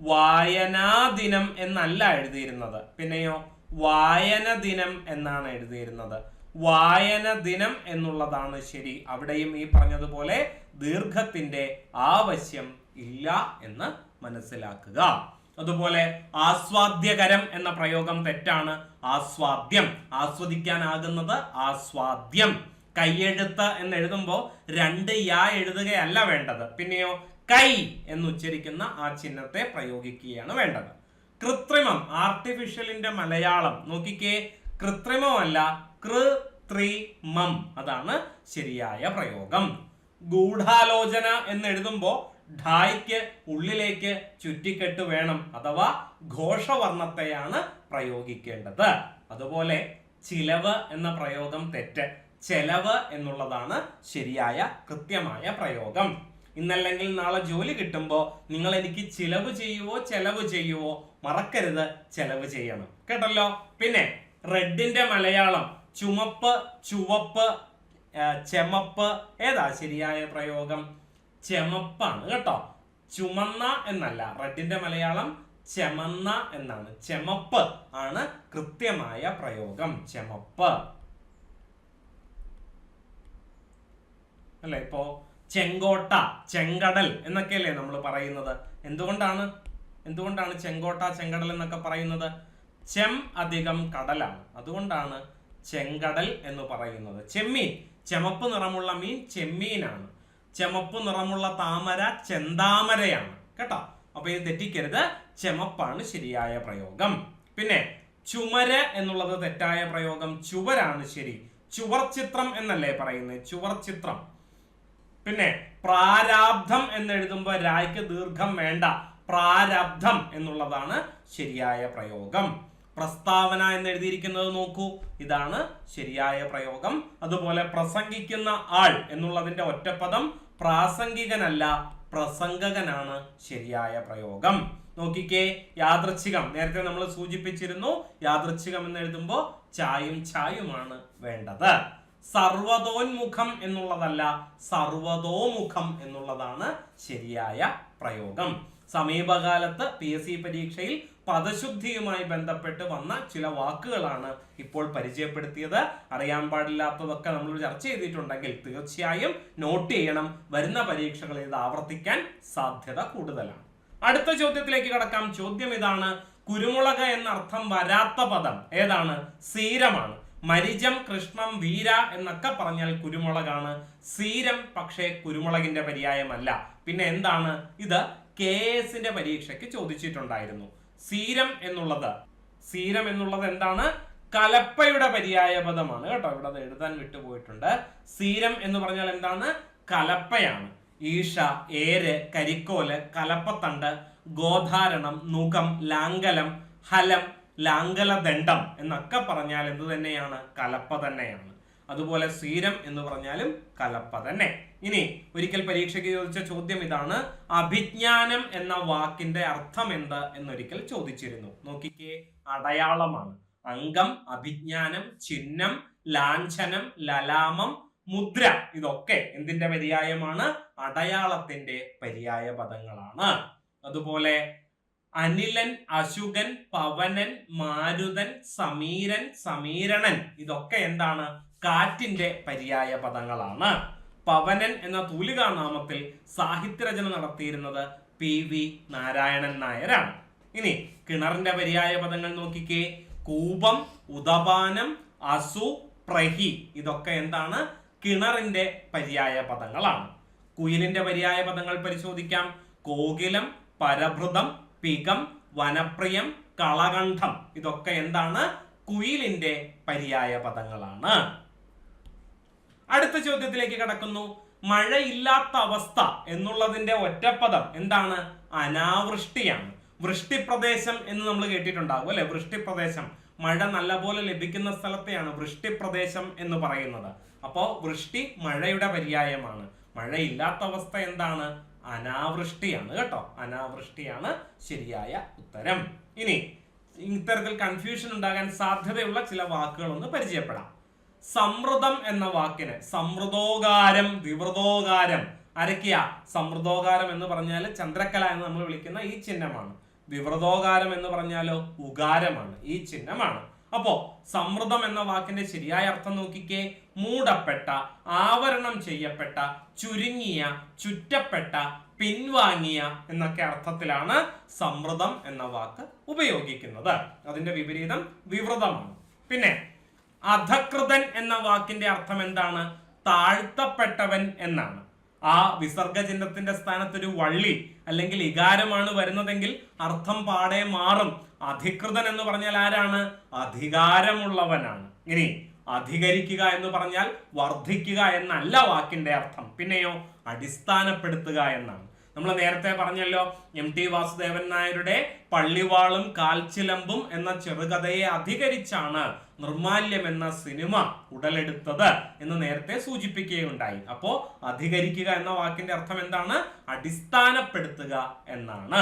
വായനാ ദിനം എന്നല്ല എഴുതിയിരുന്നത്. പിന്നെയോ വായന ദിനം എന്നാണ് എഴുതിയിരുന്നത്. വായന ദിനം എന്നുള്ളതാണ് ശരി. അവിടെയും ഈ പറഞ്ഞതുപോലെ ദീർഘത്തിന്റെ ആവശ്യം ഇല്ല എന്ന് മനസ്സിലാക്കുക. അതുപോലെ ആസ്വാദ്യകരം എന്ന പ്രയോഗം തെറ്റാണ്. ആസ്വാദ്യം, ആസ്വദിക്കാനാകുന്നത് ആസ്വാദ്യം. കൈയെഴുത്ത് എന്ന് എഴുതുമ്പോൾ 2 യാ എഴുതുകയല്ല വേണ്ടത്. പിന്നെയോ കൈ എന്ന് ഉച്ചരിക്കുന്ന ആ ചിഹ്നത്തെ പ്രയോഗിക്കുകയാണ് വേണ്ടത്. കൃത്രിമം, ആർട്ടിഫിഷ്യലിന്റെ മലയാളം നോക്കിക്കേ. കൃത്രിമമല്ല, കൃത്രിമം, അതാണ് ശരിയായ പ്രയോഗം. ഗൂഢാലോചന എന്ന് എഴുതുമ്പോൾ ഢായ്ക്ക് ഉള്ളിലേക്ക് ചുറ്റിക്കെട്ട് വേണം, അഥവാ ഘോഷവർണ്ണത്തെയാണ് പ്രയോഗിക്കേണ്ടത്. അതുപോലെ ചിലവ് എന്ന പ്രയോഗം തെറ്റ്. ചെലവ് എന്നുള്ളതാണ് ശരിയായ കൃത്യമായ പ്രയോഗം. ഇന്നല്ലെങ്കിൽ നാളെ ജോലി കിട്ടുമ്പോൾ നിങ്ങൾ എനിക്ക് ചിലവ് ചെയ്യുവോ ചെലവ് ചെയ്യുവോ, മറക്കരുത് ചെലവ് ചെയ്യണം. കേട്ടല്ലോ? പിന്നെ റെഡിന്റെ മലയാളം ചുമപ്പ്, ചുവപ്പ്, ചെമപ്പ്. ഏതാ ശരിയായ പ്രയോഗം? ചെമപ്പാണ് കേട്ടോ, ചുമന്ന എന്നല്ല. റെഡിന്റെ മലയാളം ചെമന്ന എന്നാണ്. ചെമപ്പ് ആണ് കൃത്യമായ പ്രയോഗം. ചെമപ്പ് അല്ലെ? ഇപ്പോ ചെങ്കോട്ട, ചെങ്കടൽ എന്നൊക്കെയല്ലേ നമ്മൾ പറയുന്നത്. എന്തുകൊണ്ടാണ് ചെങ്കോട്ട, ചെങ്കടൽ എന്നൊക്കെ പറയുന്നത്? ചെം അധികം കടലാണ്, അതുകൊണ്ടാണ് ചെങ്കടൽ എന്ന് പറയുന്നത്. ചെമ്മീൻ, ചെമപ്പ് നിറമുള്ള മീൻ ചെമ്മീനാണ്. ചെമപ്പ് നിറമുള്ള താമര ചെന്താമരയാണ് കേട്ടോ. അപ്പൊ ഇത് തെറ്റിക്കരുത്. ചെമപ്പാണ് ശരിയായ പ്രയോഗം. പിന്നെ ചുമര് എന്നുള്ളത് തെറ്റായ പ്രയോഗം. ചുവരാണ് ശരി. ചുവർ ചിത്രം എന്നല്ലേ പറയുന്നത്? ചുവർ ചിത്രം. പിന്നെ പ്രാരാബ്ധം എന്നെഴുതുമ്പോൾ രായ്ക്ക് ദീർഘം വേണ്ട. പ്രാരബ്ധം എന്നുള്ളതാണ് ശരിയായ പ്രയോഗം. പ്രസ്താവന എന്ന് എഴുതിയിരിക്കുന്നത് നോക്കൂ, ഇതാണ് ശരിയായ പ്രയോഗം. അതുപോലെ പ്രസംഗിക്കുന്ന ആൾ എന്നുള്ളതിന്റെ ഒറ്റപ്പദം പ്രാസംഗികനല്ല, പ്രസംഗകനാണ് ശരിയായ പ്രയോഗം. നോക്കിക്കേ, യാദൃച്ഛികം നേരത്തെ നമ്മൾ സൂചിപ്പിച്ചിരുന്നു. യാദൃച്ഛികം എന്ന് എഴുതുമ്പോൾ ചായും ചായുമാണ് വേണ്ടത്. സർവതോന്മുഖം എന്നുള്ളതല്ല, സർവതോമുഖം എന്നുള്ളതാണ് ശരിയായ പ്രയോഗം. സമീപകാലത്ത് PSC പരീക്ഷയിൽ പദശുദ്ധിയുമായി ബന്ധപ്പെട്ട് വന്ന ചില വാക്കുകളാണ് ഇപ്പോൾ പരിചയപ്പെടുത്തിയത്. അറിയാൻ പാടില്ലാത്തതൊക്കെ നമ്മൾ ചർച്ച ചെയ്തിട്ടുണ്ടെങ്കിൽ തീർച്ചയായും നോട്ട് ചെയ്യണം. വരുന്ന പരീക്ഷകളിൽ ഇത് ആവർത്തിക്കാൻ സാധ്യത കൂടുതലാണ്. അടുത്ത ചോദ്യത്തിലേക്ക് കടക്കാം. ചോദ്യം ഇതാണ്: കുരുമുളക് എന്നർത്ഥം വരാത്ത പദം ഏതാണ്? സീരമാണ്. മരിജം, കൃഷ്ണം, വീര എന്നൊക്കെ പറഞ്ഞാൽ കുരുമുളകാണ്. സീരം പക്ഷേ കുരുമുളകിന്റെ പര്യായമല്ല. പിന്നെ എന്താണ് ഇത്? KS പരീക്ഷയ്ക്ക് ചോദിച്ചിട്ടുണ്ടായിരുന്നു. സീരം എന്നുള്ളത് എന്താണ്? കലപ്പയുടെ പര്യായ പദമാണ് കേട്ടോ. ഇവിടെ അത് എഴുതാൻ വിട്ടുപോയിട്ടുണ്ട്. സീരം എന്ന് പറഞ്ഞാൽ എന്താണ്? കലപ്പയാണ്. ഈഷ, ഏര്, കരിക്കോല്, കലപ്പത്തണ്ട്, ഗോധാരണം, നുകം, ലാംഗലം, ഹലം, ലാംഗലദണ്ഡം എന്നൊക്കെ പറഞ്ഞാൽ എന്ത് തന്നെയാണ്? കലപ്പ തന്നെയാണ്. അതുപോലെ സീരം എന്ന് പറഞ്ഞാലും കലപ്പ തന്നെ. ഇനി ഒരിക്കൽ പരീക്ഷയ്ക്ക് ചോദിച്ച ചോദ്യം ഇതാണ്: അഭിജ്ഞാനം എന്ന വാക്കിന്റെ അർത്ഥം എന്ത് എന്നൊരിക്കൽ ചോദിച്ചിരുന്നു. നോക്കിക്കേ, അടയാളമാണ്. അംഗം, അഭിജ്ഞാനം, ചിഹ്നം, ലാഞ്ചനം, ലലാമം, മുദ്ര, ഇതൊക്കെ എന്തിന്റെ പര്യായമാണ്? അടയാളത്തിന്റെ പര്യായ പദങ്ങളാണ്. അതുപോലെ അനിലൻ, അശുകൻ, പവനൻ, മാരുതൻ, സമീരൻ, സമീരണൻ, ഇതൊക്കെ എന്താണ്? കാറ്റിന്റെ പര്യായ പദങ്ങളാണ്. പവനൻ എന്ന തൂലികാനാമത്തിൽ സാഹിത്യരചന നടത്തിയിരുന്നത് PV നാരായണൻ നായരാണ്. ഇനി കിണറിന്റെ പര്യായ പദങ്ങൾ നോക്കിക്കേ. കൂപം, ഉദപാനം, അസു, പ്രഹി. ഇതൊക്കെ എന്താണ്? കിണറിന്റെ പര്യായ പദങ്ങളാണ്. കുയിലിന്റെ പര്യായ പദങ്ങൾ പരിശോധിക്കാം. കോകിലം, പരഭൃതം, പികം, വനപ്രിയം, കളകണ്ഠം. ഇതൊക്കെ എന്താണ്? കുയിലിന്റെ പര്യായ പദങ്ങളാണ്. അടുത്ത ചോദ്യത്തിലേക്ക് കടക്കുന്നു. മഴയില്ലാത്ത അവസ്ഥ എന്നുള്ളതിന്റെ ഒറ്റപ്പദം എന്താണ്? അനാവൃഷ്ടിയാണ്. വൃഷ്ടിപ്രദേശം എന്ന് നമ്മൾ കേട്ടിട്ടുണ്ടാകും അല്ലെ? വൃഷ്ടിപ്രദേശം, മഴ നല്ലപോലെ ലഭിക്കുന്ന സ്ഥലത്തെയാണ് വൃഷ്ടിപ്രദേശം എന്ന് പറയുന്നത്. അപ്പോ വൃഷ്ടി മഴയുടെ പര്യായമാണ്. മഴയില്ലാത്ത അവസ്ഥ എന്താണ്? അനാവൃഷ്ടിയാണ് കേട്ടോ. അനാവൃഷ്ടിയാണ് ശരിയായ ഉത്തരം. ഇനി ഇത്തരത്തിൽ കൺഫ്യൂഷൻ ഉണ്ടാകാൻ സാധ്യതയുള്ള ചില വാക്കുകൾ ഒന്ന് പരിചയപ്പെടാം. സമൃദ്ധം എന്ന വാക്കിന് സമൃദ്ധോകാരം, വിവൃതോകാരം ആരൊക്കെയാ? സമൃദ്ധോകാരം എന്ന് പറഞ്ഞാൽ ചന്ദ്രക്കല എന്ന് നമ്മൾ വിളിക്കുന്ന ഈ ചിഹ്നമാണ്. വിവൃതോകാരം എന്ന് പറഞ്ഞാലോ ഉകാരമാണ്, ഈ ചിഹ്നമാണ്. അപ്പോ സമൃദ്ധം എന്ന വാക്കിന്റെ ശരിയായ അർത്ഥം നോക്കിക്കേ. മൂടപ്പെട്ട, ആവരണം ചെയ്യപ്പെട്ട, ചുരുങ്ങിയ, ചുറ്റപ്പെട്ട, പിൻവാങ്ങിയ എന്നൊക്കെ അർത്ഥത്തിലാണ് സമൃദ്ധം എന്ന വാക്ക് ഉപയോഗിക്കുന്നത്. അതിന്റെ വിപരീതം വിവൃതമാണ്. പിന്നെ അധകൃതൻ എന്ന വാക്കിന്റെ അർത്ഥം എന്താണ്? താഴ്ത്തപ്പെട്ടവൻ എന്നാണ്. ആ വിസർഗ ചിഹ്നത്തിന്റെ സ്ഥാനത്ത് ഒരു വള്ളി അല്ലെങ്കിൽ ഇകാരമാണ് വരുന്നതെങ്കിൽ അർത്ഥം പാടെ മാറും. അധികൃതൻ എന്ന് പറഞ്ഞാൽ ആരാണ്? അധികാരമുള്ളവനാണ്. ഇനി അധികരിക്കുക എന്ന് പറഞ്ഞാൽ വർദ്ധിക്കുക എന്നല്ല വാക്കിന്റെ അർത്ഥം. പിന്നെയോ അടിസ്ഥാനപ്പെടുത്തുക എന്നാണ്. നമ്മൾ നേരത്തെ പറഞ്ഞല്ലോ, MT വാസുദേവൻ നായരുടെ പള്ളിവാളും കാൽച്ചിലമ്പും എന്ന ചെറുകഥയെ അധികരിച്ചാണ് നിർമാല്യം എന്ന സിനിമ ഉടലെടുത്തത് എന്ന് നേരത്തെ സൂചിപ്പിക്കുകയുണ്ടായി. അപ്പോ അധികരിക്കുക എന്ന വാക്കിന്റെ അർത്ഥം എന്താണ്? അടിസ്ഥാനപ്പെടുത്തുക എന്നാണ്.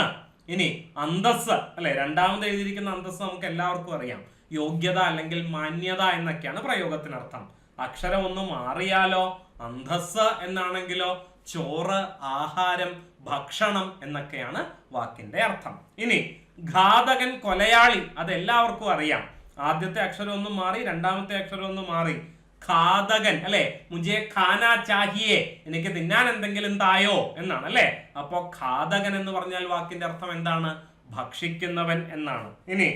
ഇനി അന്തസ് അല്ലെ, രണ്ടാമത് എഴുതിയിരിക്കുന്ന അന്തസ് നമുക്ക് എല്ലാവർക്കും അറിയാം. യോഗ്യത അല്ലെങ്കിൽ മാന്യത എന്നൊക്കെയാണ് പ്രയോഗത്തിനർത്ഥം. അക്ഷരം ഒന്ന് മാറിയാലോ അന്തസ് എന്നാണെങ്കിലോ ചോറ്, ആഹാരം, ഭക്ഷണം എന്നൊക്കെയാണ് വാക്കിന്റെ അർത്ഥം. ഇനി ഘാതകൻ, കൊലയാളി, അതെല്ലാവർക്കും അറിയാം. ആദ്യത്തെ അക്ഷരം ഒന്ന് മാറി, രണ്ടാമത്തെ അക്ഷരം ഒന്ന് മാറി. ഘാതകൻ അല്ലെ, മുझे खाना चाहिए, എനിക്ക് തിന്നാൻ എന്തെങ്കിലും തായോ എന്നാണ് അല്ലെ. അപ്പോ ഘാതകൻ എന്ന് പറഞ്ഞാൽ വാക്കിന്റെ അർത്ഥം എന്താണ്? ഭക്ഷിക്കുന്നവൻ എന്നാണ്. ഇനി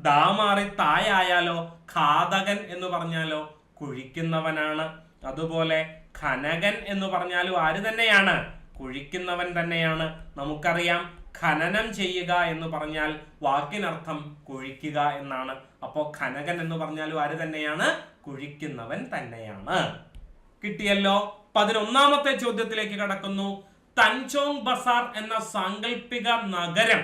ദാ മാറി തായായാലോ ഘാതകൻ എന്ന് പറഞ്ഞാലോ കുഴിക്കുന്നവനാണ്. അതുപോലെ ഖനകൻ എന്ന് പറഞ്ഞാലും ആര് തന്നെയാണ്? കുഴിക്കുന്നവൻ തന്നെയാണ്. നമുക്കറിയാം ഖനനം ചെയ്യുക എന്ന് പറഞ്ഞാൽ വാക്കിനർത്ഥം കുഴിക്കുക എന്നാണ്. അപ്പോ ഖനകൻ എന്ന് പറഞ്ഞാലും ആര് തന്നെയാണ്? കുഴിക്കുന്നവൻ തന്നെയാണ്. കിട്ടിയല്ലോ. 11ാമത്തെ ചോദ്യത്തിലേക്ക് കടക്കുന്നു. തൻചോങ് ബസാർ എന്ന സാങ്കല്പിക നഗരം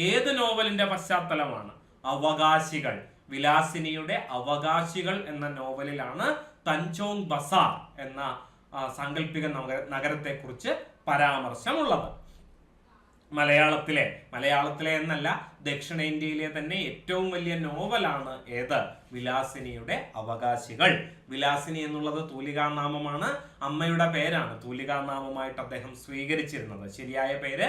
ഏത് നോവലിന്റെ പശ്ചാത്തലമാണ്? അവകാശികൾ. വിലാസിനിയുടെ അവകാശികൾ എന്ന നോവലിലാണ് തൻചോങ് ബസാർ എന്ന സാങ്കല്പിക നഗരത്തെ കുറിച്ച് പരാമർശമുള്ളത്. മലയാളത്തിലെ എന്നല്ല, ദക്ഷിണേന്ത്യയിലെ തന്നെ ഏറ്റവും വലിയ നോവലാണ് ഏത്? വിലാസിനിയുടെ അവകാശികൾ. വിലാസിനി എന്നുള്ളത് തൂലികാനാമമാണ്. അമ്മയുടെ പേരാണ് തൂലികാനാമമായിട്ട് അദ്ദേഹം സ്വീകരിച്ചിരുന്നത്. ശരിയായ പേര്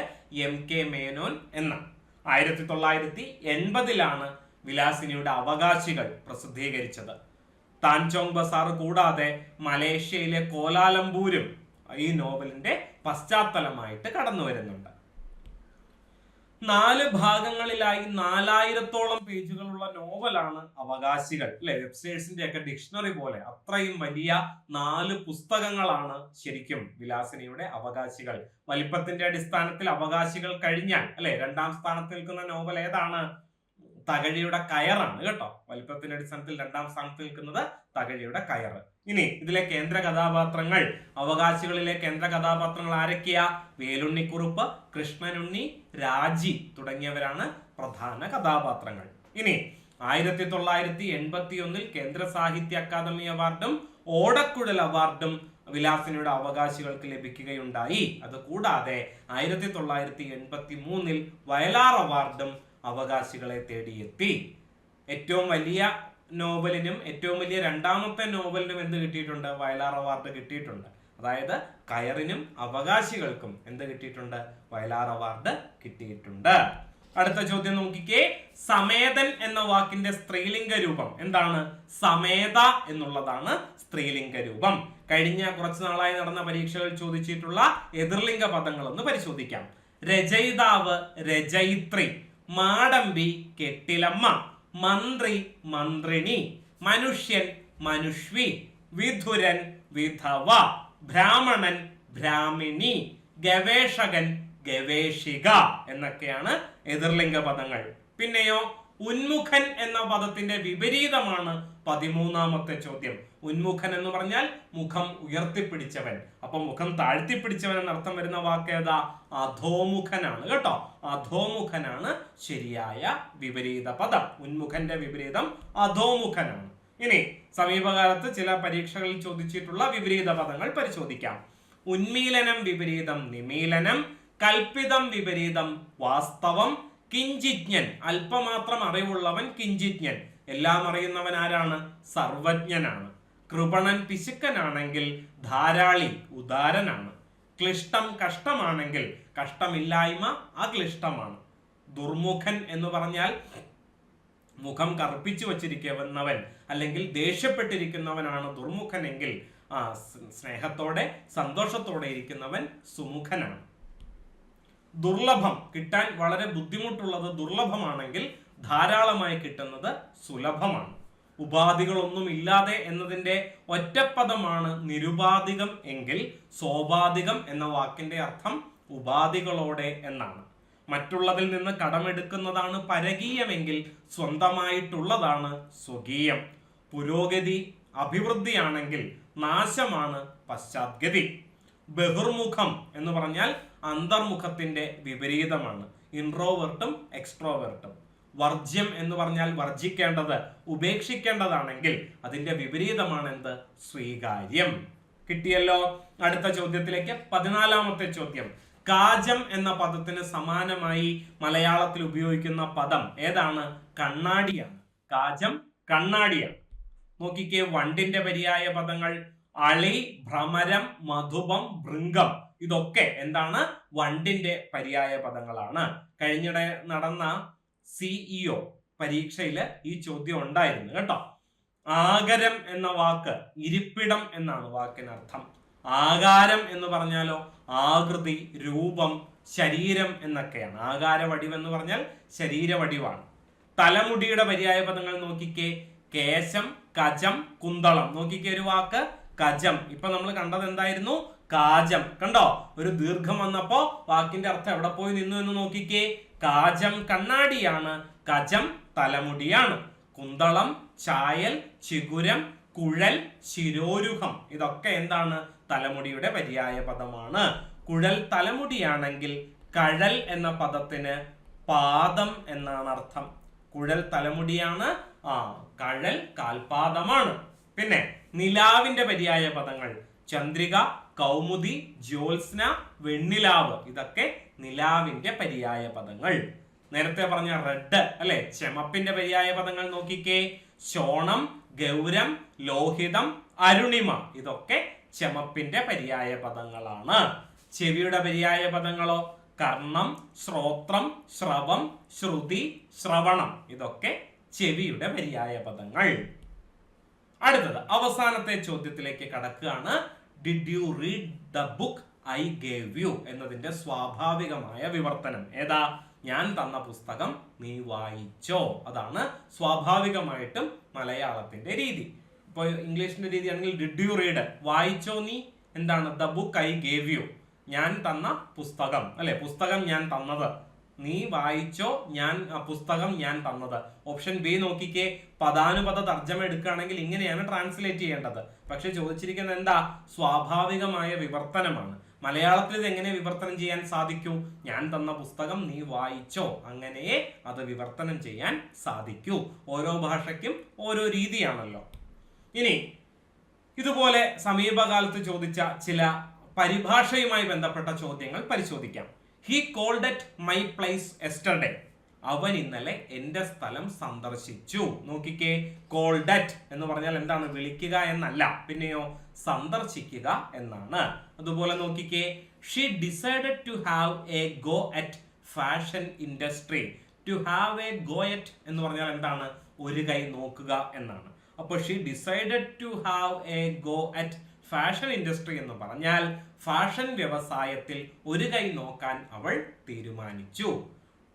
MK മേനോൻ എന്നാണ്. 1980 വിലാസിനിയുടെ അവകാശികൾ പ്രസിദ്ധീകരിച്ചത്. താൻചോങ് ബസാർ കൂടാതെ മലേഷ്യയിലെ കോലാലംപൂരും ഈ നോവലിന്റെ പശ്ചാത്തലമായിട്ട് കടന്നു വരുന്നുണ്ട്. 4 ഭാഗങ്ങളിലായി 4000-ഓളം പേജുകളുള്ള നോവലാണ് അവകാശികൾ അല്ലെ. വെബ്സൈറ്റ്സിന്റെ ഒക്കെ ഡിക്ഷണറി പോലെ അത്രയും വലിയ 4 പുസ്തകങ്ങളാണ് ശരിക്കും വിലാസിനിയുടെ അവകാശികൾ. വലിപ്പത്തിന്റെ അടിസ്ഥാനത്തിൽ അവകാശികൾ കഴിഞ്ഞാൽ അല്ലെ 2ാം സ്ഥാനത്ത് നിൽക്കുന്ന നോവൽ ഏതാണ്? തകഴിയുടെ കയറാണ് കേട്ടോ. വലിപ്പത്തിന്റെ അടിസ്ഥാനത്തിൽ 2ാം സ്ഥാനത്ത് നിൽക്കുന്നത് തകഴിയുടെ കയറ്. ഇനി ഇതിലെ കേന്ദ്ര കഥാപാത്രങ്ങൾ, അവകാശികളിലെ കേന്ദ്ര കഥാപാത്രങ്ങൾ ആരൊക്കെയാ? വേലുണ്ണിക്കുറുപ്പ്, കൃഷ്ണനുണ്ണി, രാജി തുടങ്ങിയവരാണ് പ്രധാന കഥാപാത്രങ്ങൾ. ഇനി 1981 കേന്ദ്ര സാഹിത്യ അക്കാദമി അവാർഡും ഓടക്കുഴൽ അവാർഡും വിലാസിനിയുടെ അവകാശികൾക്ക് ലഭിക്കുകയുണ്ടായി. അതുകൂടാതെ 1983 വയലാർ അവാർഡും അവകാശികളെ തേടിയെത്തി. ഏറ്റവും വലിയ നോവലിനും ഏറ്റവും വലിയ 2ാമത്തെ നോവലിനും എന്ത് കിട്ടിയിട്ടുണ്ട്? വയലാർ അവാർഡ് കിട്ടിയിട്ടുണ്ട്. അതായത് കയറിനും അവകാശികൾക്കും എന്ത് കിട്ടിയിട്ടുണ്ട്? വയലാർ അവാർഡ് കിട്ടിയിട്ടുണ്ട്. അടുത്ത ചോദ്യം നോക്കിക്കേ. സമേതൻ എന്ന വാക്കിന്റെ സ്ത്രീലിംഗ രൂപം എന്താണ്? സമേത എന്നുള്ളതാണ് സ്ത്രീലിംഗ രൂപം. കഴിഞ്ഞ കുറച്ച് നാളായി നടന്ന പരീക്ഷകളിൽ ചോദിച്ചിട്ടുള്ള എതിർലിംഗ പദങ്ങൾ ഒന്ന് പരിശോധിക്കാം. രചയിതാവ്, രചയിത്രി, മാടമ്പി, കെട്ടിലമ്മ, മന്ത്രി, മന്ത്രിണി, മനുഷ്യൻ, മനുഷ്വി, വിധുരൻ, വിധവ, ബ്രാഹ്മണൻ, ബ്രാഹ്മിണി, ഗവേഷകൻ, ഗവേഷിക എന്നൊക്കെയാണ് എതിർലിംഗ പദങ്ങൾ. പിന്നെയോ ഉന്മുഖൻ എന്ന പദത്തിന്റെ വിപരീതമാണ് 13ാമത്തെ ചോദ്യം. ഉന്മുഖൻ എന്ന് പറഞ്ഞാൽ മുഖം ഉയർത്തിപ്പിടിച്ചവൻ. അപ്പൊ മുഖം താഴ്ത്തിപ്പിടിച്ചവൻ എന്നർത്ഥം വരുന്ന വാക്ക് ഏതാ? അധോമുഖനാണ് കേട്ടോ. അധോമുഖനാണ് ശരിയായ വിപരീത പദം. ഉന്മുഖന്റെ വിപരീതം അധോമുഖനാണ്. ഇനി സമീപകാലത്ത് ചില പരീക്ഷകളിൽ ചോദിച്ചിട്ടുള്ള വിപരീത പദങ്ങൾ പരിശോധിക്കാം. ഉന്മീലനം വിപരീതം നിമീലനം, കൽപ്പിതം വിപരീതം വാസ്തവം, കിഞ്ചിജ്ഞൻ അല്പമാത്രം അറിവുള്ളവൻ കിഞ്ചിജ്ഞൻ, എല്ലാം അറിയുന്നവൻ ആരാണ്? സർവജ്ഞനാണ്. കൃപണൻ പിശുക്കനാണെങ്കിൽ ധാരാളി ഉദാരനാണ്. ക്ലിഷ്ടം കഷ്ടമാണെങ്കിൽ കഷ്ടമില്ലായ്മ അക്ലിഷ്ടമാണ്. ദുർമുഖൻ എന്ന് പറഞ്ഞാൽ മുഖം കറുപ്പിച്ചു വച്ചിരിക്കുന്നവൻ അല്ലെങ്കിൽ ദേഷ്യപ്പെട്ടിരിക്കുന്നവനാണ് ദുർമുഖൻ എങ്കിൽ സ്നേഹത്തോടെ സന്തോഷത്തോടെ ഇരിക്കുന്നവൻ സുമുഖനാണ്. ദുർലഭം, കിട്ടാൻ വളരെ ബുദ്ധിമുട്ടുള്ളത് ദുർലഭമാണെങ്കിൽ ധാരാളമായി കിട്ടുന്നത് സുലഭമാണ്. ഉപാധികളൊന്നും ഇല്ലാതെ എന്നതിന്റെ ഒറ്റപ്പദമാണ് നിരുപാധികം എങ്കിൽ സോപാധികം എന്ന വാക്കിന്റെ അർത്ഥം ഉപാധികളോടെ എന്നാണ്. മറ്റുള്ളതിൽ നിന്ന് കടമെടുക്കുന്നതാണ് പരകീയമെങ്കിൽ സ്വന്തമായിട്ടുള്ളതാണ് സ്വകീയം. പുരോഗതി അഭിവൃദ്ധിയാണെങ്കിൽ നാശമാണ് പശ്ചാത്ഗതി. ബഹിർമുഖം എന്ന് പറഞ്ഞാൽ അന്തർമുഖത്തിന്റെ വിപരീതമാണ്. ഇൻട്രോവേർട്ടും എക്സ്ട്രോവേർട്ടും. വർജ്യം എന്ന് പറഞ്ഞാൽ വർജിക്കേണ്ടത് ഉപേക്ഷിക്കേണ്ടതാണെങ്കിൽ അതിന്റെ വിപരീതമാണ് എന്ത്? സ്വീകാര്യം. കിട്ടിയല്ലോ. അടുത്ത ചോദ്യത്തിലേക്ക്. 14ാമത്തെ ചോദ്യം. കാജം എന്ന പദത്തിന് സമാനമായി മലയാളത്തിൽ ഉപയോഗിക്കുന്ന പദം ഏതാണ്? കണ്ണാടിയാണ്. കാജം കണ്ണാടിയാണ്. നോക്കിക്കേ, വണ്ടിന്റെ പര്യായ പദങ്ങൾ അളി, ഭ്രമരം, മധുപം, ഭൃംഗം ഇതൊക്കെ എന്താണ്? വണ്ടിന്റെ പര്യായ പദങ്ങളാണ്. കഴിഞ്ഞിടെ നടന്ന CEO പരീക്ഷയില് ഈ ചോദ്യം ഉണ്ടായിരുന്നു കേട്ടോ. ആകരം എന്ന വാക്ക് ഇരിപ്പിടം എന്നാണ് വാക്കിനർത്ഥം. ആകാരം എന്ന് പറഞ്ഞാലോ ആകൃതി, രൂപം, ശരീരം എന്നൊക്കെയാണ്. ആകാര വടിവ് എന്ന് പറഞ്ഞാൽ ശരീര വടിവാണ്. തലമുടിയുടെ പര്യായ പദങ്ങൾ നോക്കിക്കേ. കേശം, കജം, കുന്തളം. നോക്കിക്കേ ഒരു വാക്ക് കജം. ഇപ്പൊ നമ്മൾ കണ്ടത് എന്തായിരുന്നു? കാജം. കണ്ടോ, ഒരു ദീർഘം വന്നപ്പോ വാക്കിന്റെ അർത്ഥം എവിടെ പോയി നിന്നു എന്ന് നോക്കിക്കേ. കാജം കണ്ണാടിയാണ്, കജം തലമുടിയാണ്. കുന്തളം, ചായൽ, ചിഗുരം, കുഴൽ, ശിരോരുഹം ഇതൊക്കെ എന്താണ്? തലമുടിയുടെ പര്യായ പദമാണ്. കുഴൽ തലമുടിയാണെങ്കിൽ കഴൽ എന്ന പദത്തിന് പാദം എന്നാണ് അർത്ഥം. കുഴൽ തലമുടിയാണ്, കഴൽ കാൽപാദമാണ്. പിന്നെ നിലാവിന്റെ പര്യായ പദങ്ങൾ ചന്ദ്രിക, കൗമുദി, ജ്യോത്സ്ന, വെണ്ണിലാവ് ഇതൊക്കെ നിലാവിന്റെ പര്യായ പദങ്ങൾ. നേരത്തെ പറഞ്ഞ റെഡ് അല്ലെ, ചെമപ്പിന്റെ പര്യായ പദങ്ങൾ നോക്കിക്കേ. ശോണം, ഗൗരം, ലോഹിതം, അരുണിമ ഇതൊക്കെ ചെമപ്പിന്റെ പര്യായ പദങ്ങളാണ്. ചെവിയുടെ പര്യായ പദങ്ങളോ കർണം, ശ്രോത്രം, ശ്രവം, ശ്രുതി, ശ്രവണം ഇതൊക്കെ ചെവിയുടെ പര്യായ പദങ്ങൾ. അടുത്തത് അവസാനത്തെ ചോദ്യത്തിലേക്ക് കടക്കുകയാണ്. Did you read the book I gave you എന്നതിന്റെ സ്വാഭാവികമായ വിവർത്തനം ഏതാ? ഞാൻ തന്ന പുസ്തകം നീ വായിച്ചോ. അതാണ് സ്വാഭാവികമായിട്ടും മലയാളത്തിന്റെ രീതി. ഇപ്പോൾ ഇംഗ്ലീഷിന്റെ രീതിയാണെങ്കിൽ ഡിഡ് യു റീഡ്, വായിച്ചോ നീ. എന്താണ്? The book I gave you, ഞാൻ തന്ന പുസ്തകം അല്ലെ, പുസ്തകം ഞാൻ തന്നത്. നീ വായിച്ചോ, ഞാൻ പുസ്തകം ഞാൻ തന്നത്. ഓപ്ഷൻ ബി നോക്കിക്കേ. പദാനുപദ തർജ്ജമ എടുക്കുകയാണെങ്കിൽ ഇങ്ങനെയാണ് ട്രാൻസ്ലേറ്റ് ചെയ്യേണ്ടത്. പക്ഷെ ചോദിച്ചിരിക്കുന്നത് എന്താ? സ്വാഭാവികമായ വിവർത്തനമാണ്. മലയാളത്തിൽ ഇത് എങ്ങനെ വിവർത്തനം ചെയ്യാൻ സാധിക്കൂ? ഞാൻ തന്ന പുസ്തകം നീ വായിച്ചോ, അങ്ങനെ അത് വിവർത്തനം ചെയ്യാൻ സാധിക്കൂ. ഓരോ ഭാഷയ്ക്കും ഓരോ രീതിയാണല്ലോ. ഇനി ഇതുപോലെ സമീപകാലത്ത് ചോദിച്ച ചില പരിഭാഷയുമായി ബന്ധപ്പെട്ട ചോദ്യങ്ങൾ പരിശോധിക്കാം. He called at my place yesterday, അവൻ ഇന്നലെ എന്റെ സ്ഥലം സന്ദർശിച്ചു. നോക്കിക്കേ, കോൾഡ് അറ്റ് എന്ന് പറഞ്ഞാൽ എന്താണ്? വിളിക്കുക എന്നല്ല, പിന്നെയോ സന്ദർശിക്കുക എന്നാണ്. അതുപോലെ നോക്കിക്കേ, she decided to have a go at fashion industry. To have a go at എന്ന് പറഞ്ഞാൽ എന്താണ്? ഒരു കൈ നോക്കുക എന്നാണ്. അപ്പോൾ she decided to have a go at fashion industry എന്ന് പറഞ്ഞാൽ ഫാഷൻ വ്യവസായത്തിൽ ഒരു കൈ നോക്കാൻ അവൾ തീരുമാനിച്ചു.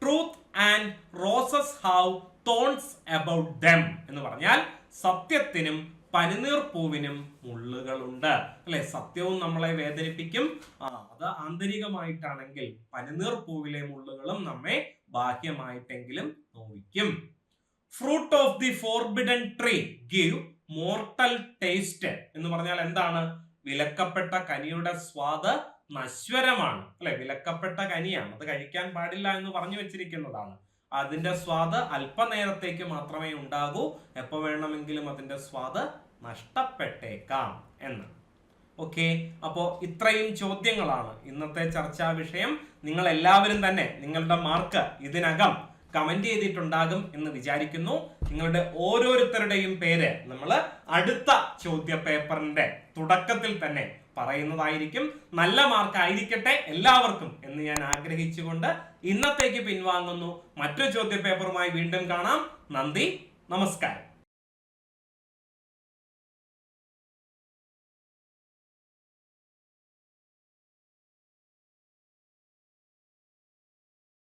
Truth and roses have thorns about them എന്ന് പറഞ്ഞാൽ സത്യത്തിനും പനിനീർ പൂവിനും മുള്ളുകളുണ്ട്. അല്ലെ, സത്യവും നമ്മളെ വേദനിപ്പിക്കും, അത് ആന്തരികമായിട്ടാണെങ്കിൽ പനിനീർ പൂവിലെ മുള്ളുകളും നമ്മെ ബാഹ്യമായിട്ടെങ്കിലും നോവിക്കും. Fruit of the forbidden tree give mortal taste എന്ന് പറഞ്ഞാൽ എന്താണ്? വിലക്കപ്പെട്ട കനിയുടെ സ്വാദ് നശ്വരമാണ്. അല്ലെ, വിലക്കപ്പെട്ട കനിയാണ്, അത് കഴിക്കാൻ പാടില്ല എന്ന് പറഞ്ഞു വെച്ചിരിക്കുന്നതാണ്. അതിന്റെ സ്വാദ് അല്പനേരത്തേക്ക് മാത്രമേ ഉണ്ടാകൂ, എപ്പോ വേണമെങ്കിലും അതിന്റെ സ്വാദ് നഷ്ടപ്പെട്ടേക്കാം എന്ന്. ഓക്കെ, അപ്പോ ഇത്രയും ചോദ്യങ്ങളാണ് ഇന്നത്തെ ചർച്ചാ വിഷയം. നിങ്ങൾ എല്ലാവരും തന്നെ നിങ്ങളുടെ മാർക്ക് ഇതിനകം കമന്റ് ചെയ്തിട്ടുണ്ടാകും എന്ന് വിചാരിക്കുന്നു. നിങ്ങളുടെ ഓരോരുത്തരുടെയും പേര് നമ്മൾ അടുത്ത ചോദ്യ പേപ്പറിന്റെ തുടക്കത്തിൽ തന്നെ പറയുന്നതായിരിക്കും. നല്ല മാർക്ക് ആയിരിക്കട്ടെ എല്ലാവർക്കും എന്ന് ഞാൻ ആഗ്രഹിച്ചുകൊണ്ട് ഇന്നത്തേക്ക് പിൻവാങ്ങുന്നു. മറ്റൊരു ചോദ്യ പേപ്പറുമായി വീണ്ടും കാണാം. നന്ദി, നമസ്കാരം.